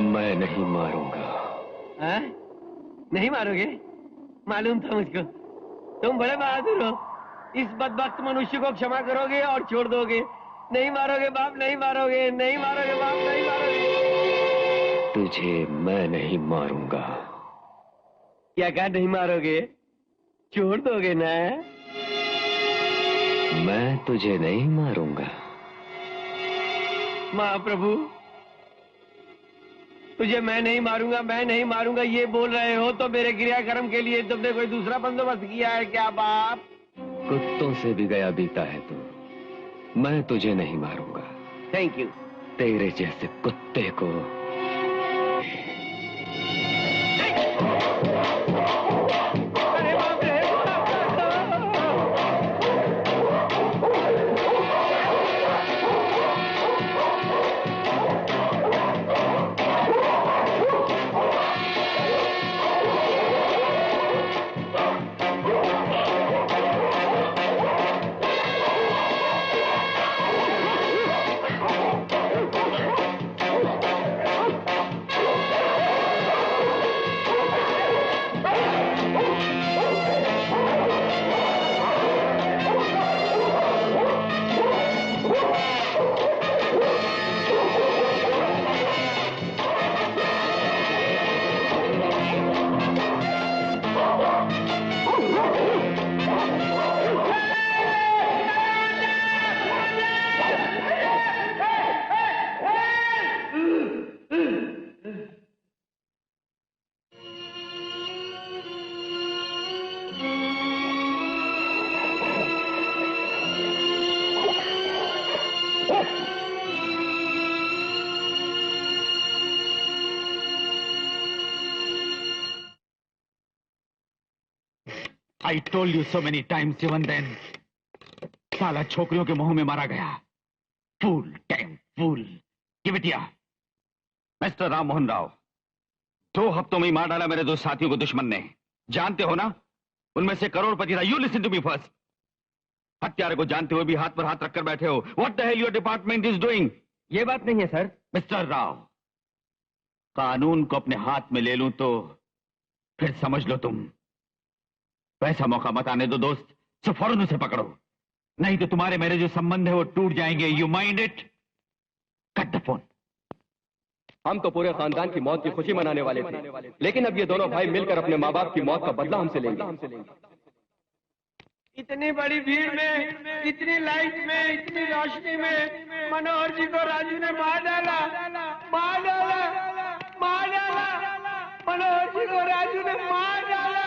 मैं नहीं मारूंगा। नहीं मारोगे? मालूम था मुझको, तुम बड़े बहादुर हो। इस बदबख्त मनुष्य को क्षमा करोगे और छोड़ दोगे। नहीं मारोगे बाप, नहीं मारोगे, नहीं मारोगे बाप, नहीं मारोगे। तुझे मैं नहीं मारूंगा। क्या कहा, नहीं मारोगे? छोड़ दोगे ना? मैं तुझे नहीं मारूंगा। महाप्रभु, तुझे मैं नहीं मारूंगा, मैं नहीं मारूंगा ये बोल रहे हो, तो मेरे क्रियाक्रम के लिए तुमने कोई दूसरा बंदोबस्त किया है क्या बाप? कुत्तों से भी गया बीता है तू। मैं तुझे नहीं मारूंगा। Thank you. तेरे जैसे कुत्ते को। अरे बाप रे। I told you so many times, even then. साला छोकरियों के मुंह में मारा गया। Fool, damn fool. Give it here. Mister Ram Mohan Rao, 2 हफ्तों में ही मार डाला मेरे 2 साथियों को दुश्मन ने। जानते हो ना, उनमें से करोड़पति था। You listen to me first. हत्यारे को जानते हुए भी हाथ पर हाथ रखकर बैठे हो। What the hell your department is doing? ये बात नहीं है सर। मिस्टर राव, कानून को अपने हाथ में ले लूं तो फिर समझ लो तुम। वैसा मौका मत आने दो दोस्त, सो फौरन उसे पकड़ो, नहीं तो तुम्हारे मेरे जो संबंध है वो टूट जाएंगे। You mind it? Cut the phone. हम तो पूरे खानदान की मौत की खुशी मनाने वाले थे, लेकिन अब ये दोनों भाई मिलकर अपने माँ बाप की मौत का बदला हमसे लेंगे। इतनी बड़ी भीड़ में, इतनी लाइट में, इतनी रोशनी में मनोहर जी को राजू ने मार डाला, मार डाला, मार डाला। मनोहर जी को राजू ने मार डाला।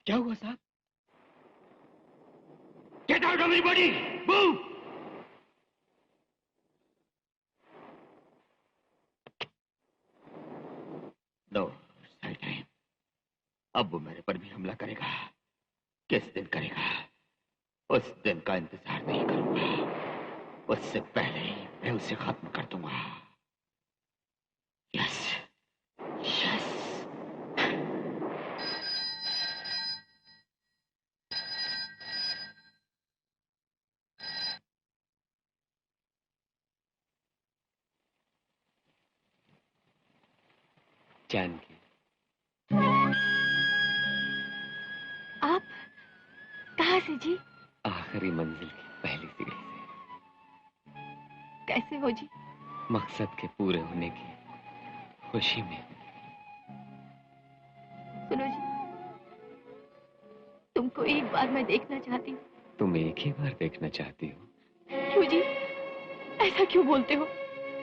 क्या हुआ साहब? Get out everybody! Move! No, right time. अब वो मेरे पर भी हमला करेगा। किस दिन करेगा? उस दिन का इंतजार नहीं करूंगा। उससे पहले ही मैं उसे खत्म कर दूंगा। Yes. Yes. जानकी, आप कहाँ से जी? आखिरी मंजिल की पहली सीढ़ी से। कैसे हो जी? मकसद के पूरे होने की खुशी में। सुनो जी, तुमको एक बार मैं देखना चाहती हूँ। तुम एक ही बार देखना चाहती हो? क्यों जी, ऐसा क्यों बोलते हो?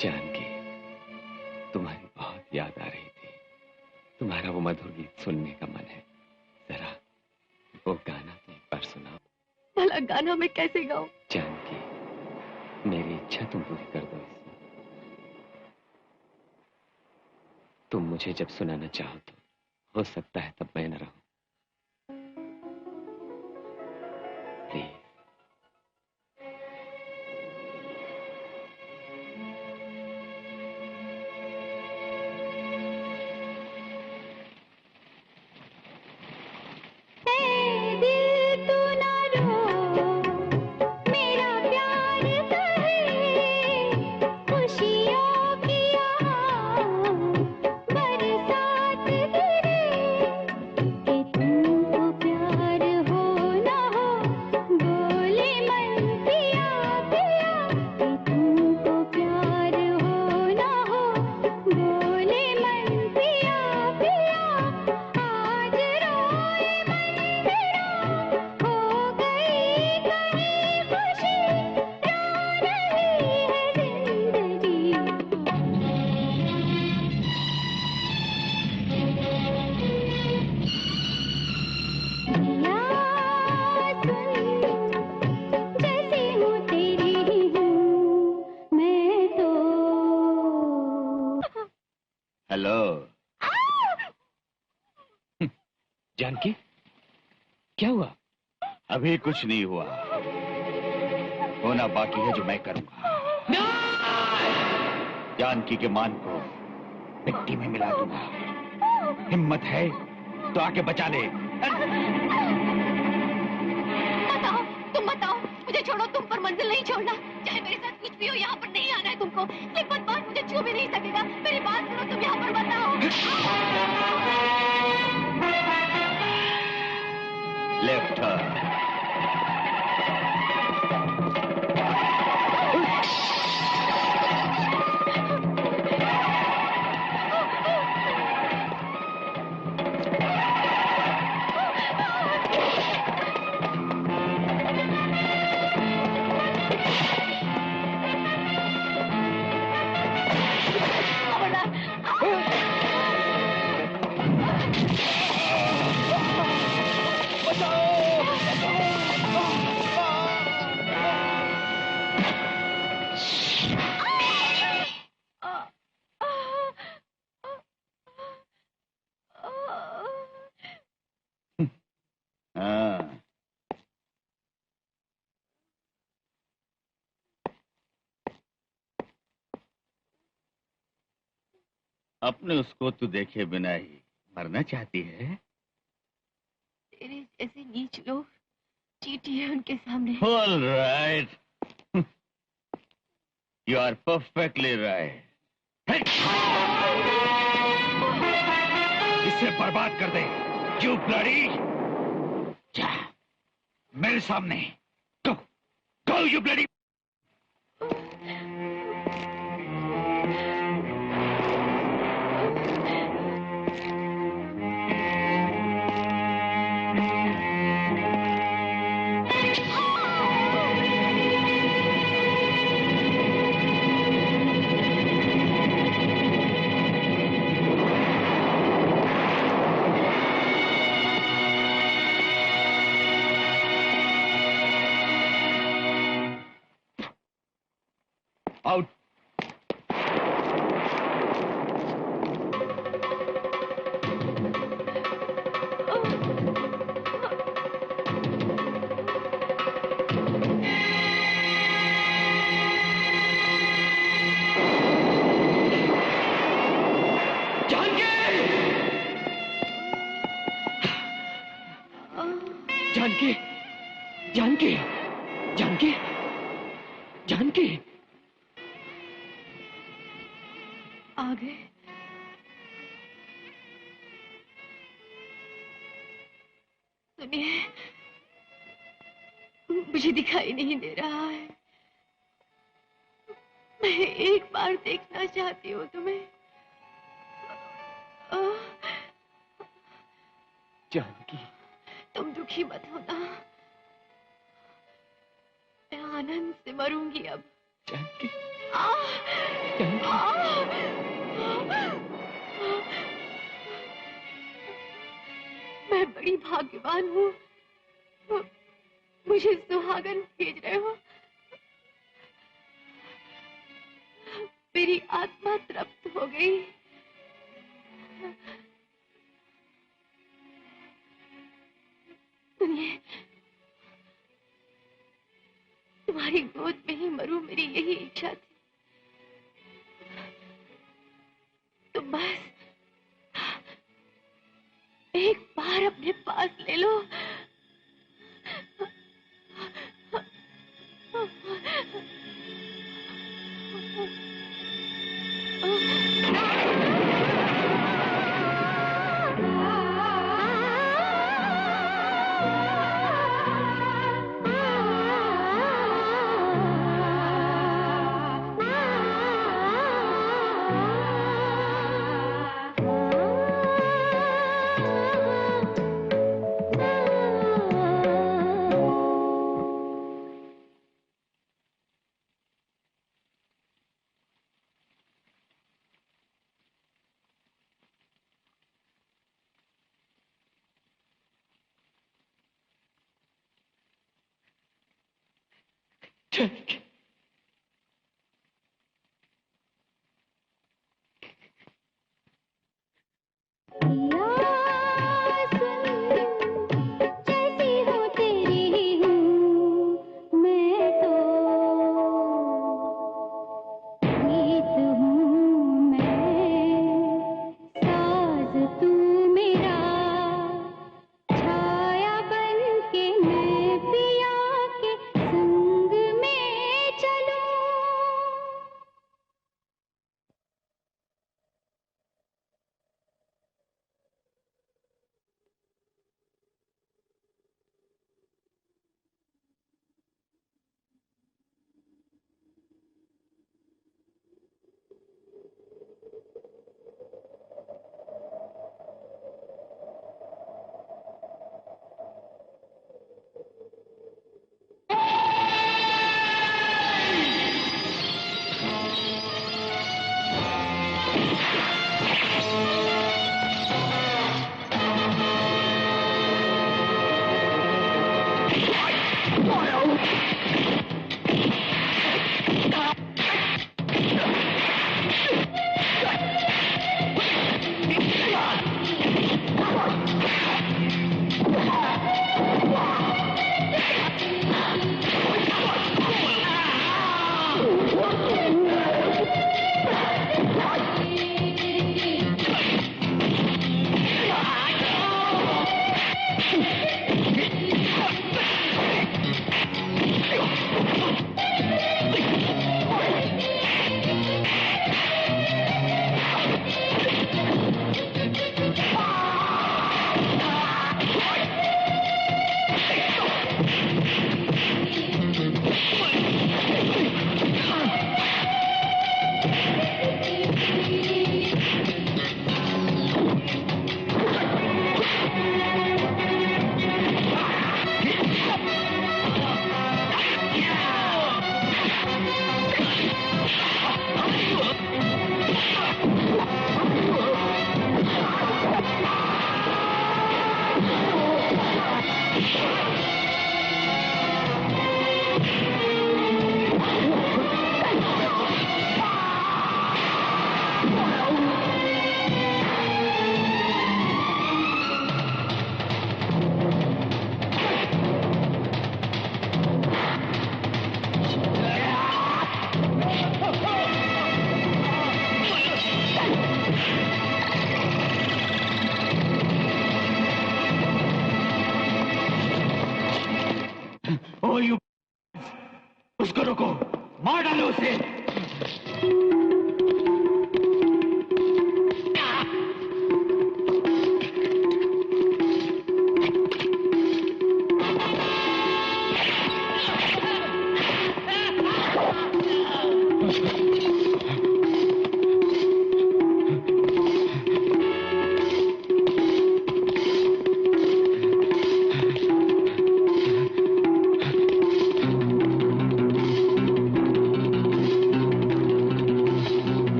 जानकी, तुम्हारी बहुत याद आ रही थी। तुम्हारा वो मधुर गीत सुनने का मन है। जरा वो गाना तो एक बार सुनाओ। भला गाना मैं कैसे गाऊं? जानकी, मेरी इच्छा तुम पूरी कर दो इसमें। तुम मुझे जब सुनाना चाहो तो हो सकता है तब मैं न रहूं। प्लीज। जानकी, क्या हुआ? अभी कुछ नहीं हुआ। होना बाकी है जो मैं करूंगा। जानकी के मान को मिट्टी में मिला दूंगा। हिम्मत है तो आके बचा ले। बताओ, तुम बताओ, मुझे छोड़ो, तुम पर मंजिल नहीं छोड़ना। चाहे मेरे साथ कुछ भी हो, यहाँ पर नहीं आना है तुमको। ये बदमाश मुझे छू भी नहीं सकेगा। मेरी बात सुनो, तुम यहाँ पर बताओ। लेफ्ट अपने उसको तू देखे बिना ही मरना चाहती है? तेरे जैसे नीच लोग चीटी है उनके सामने। All right. You are perfectly right. इसे बर्बाद कर दे। You bloody! जा, मेरे सामने। Go, go you bloody! Janaki, Janaki, Janaki, Janaki. आ गए। सुनिए, मुझे दिखाई नहीं दे रहा है। मैं एक बार देखना चाहती हूँ तुम्हें। जानकी, तुम दुखी मत होना, मैं आनंद से मरूंगी अब। जानकी, मैं बड़ी भाग्यवान हूँ, मुझे सुहागन भेज रहे हो। मेरी आत्मा तृप्त हो गई। सुनिए, तुम्हारी गोद में ही मरूं, मेरी यही इच्छा थी। तुम बस एक बार अपने पास ले लो। जानकी, छाया बन के मैं पिया के संग में उसको रोको, मार डालो उसे।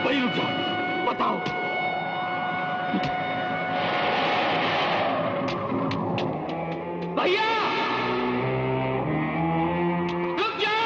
वही रुक जाओ, बताओ। भैया रुक जाओ।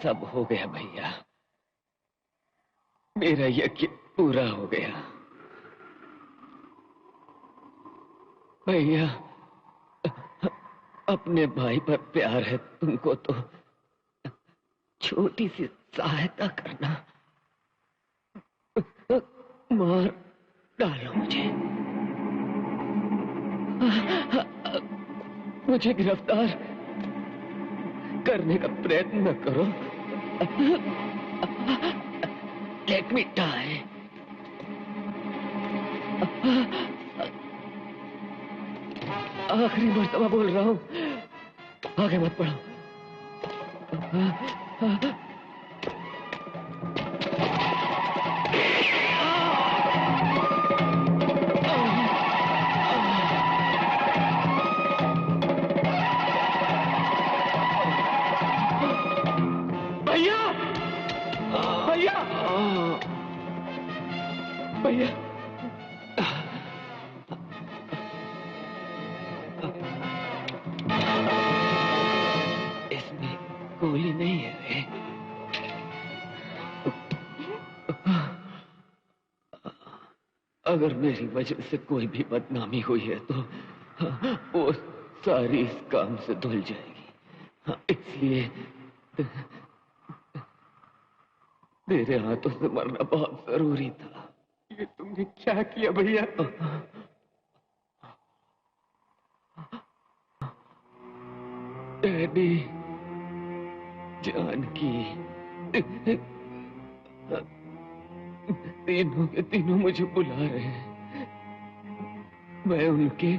सब हो गया भैया, मेरा यज्ञ पूरा हो गया। भैया अपने भाई पर प्यार है तुमको तो छोटी सी सहायता करना, मार डालो मुझे गिरफ्तार करने का प्रयत्न न करो। Let me die. आखिरी मर्तबा बोल रहा हूं, आगे मत बढ़ो। भैया भैया भैया अगर मेरी वजह से कोई भी बदनामी हुई है तो वो सारी इस काम से धुल जाएगी। इसलिए तेरे हाथों से मरना बहुत जरूरी था। ये तुमने क्या किया भैया? डैडी, जानकी, तीनों के तीनों मुझे बुला रहे हैं। मैं उनके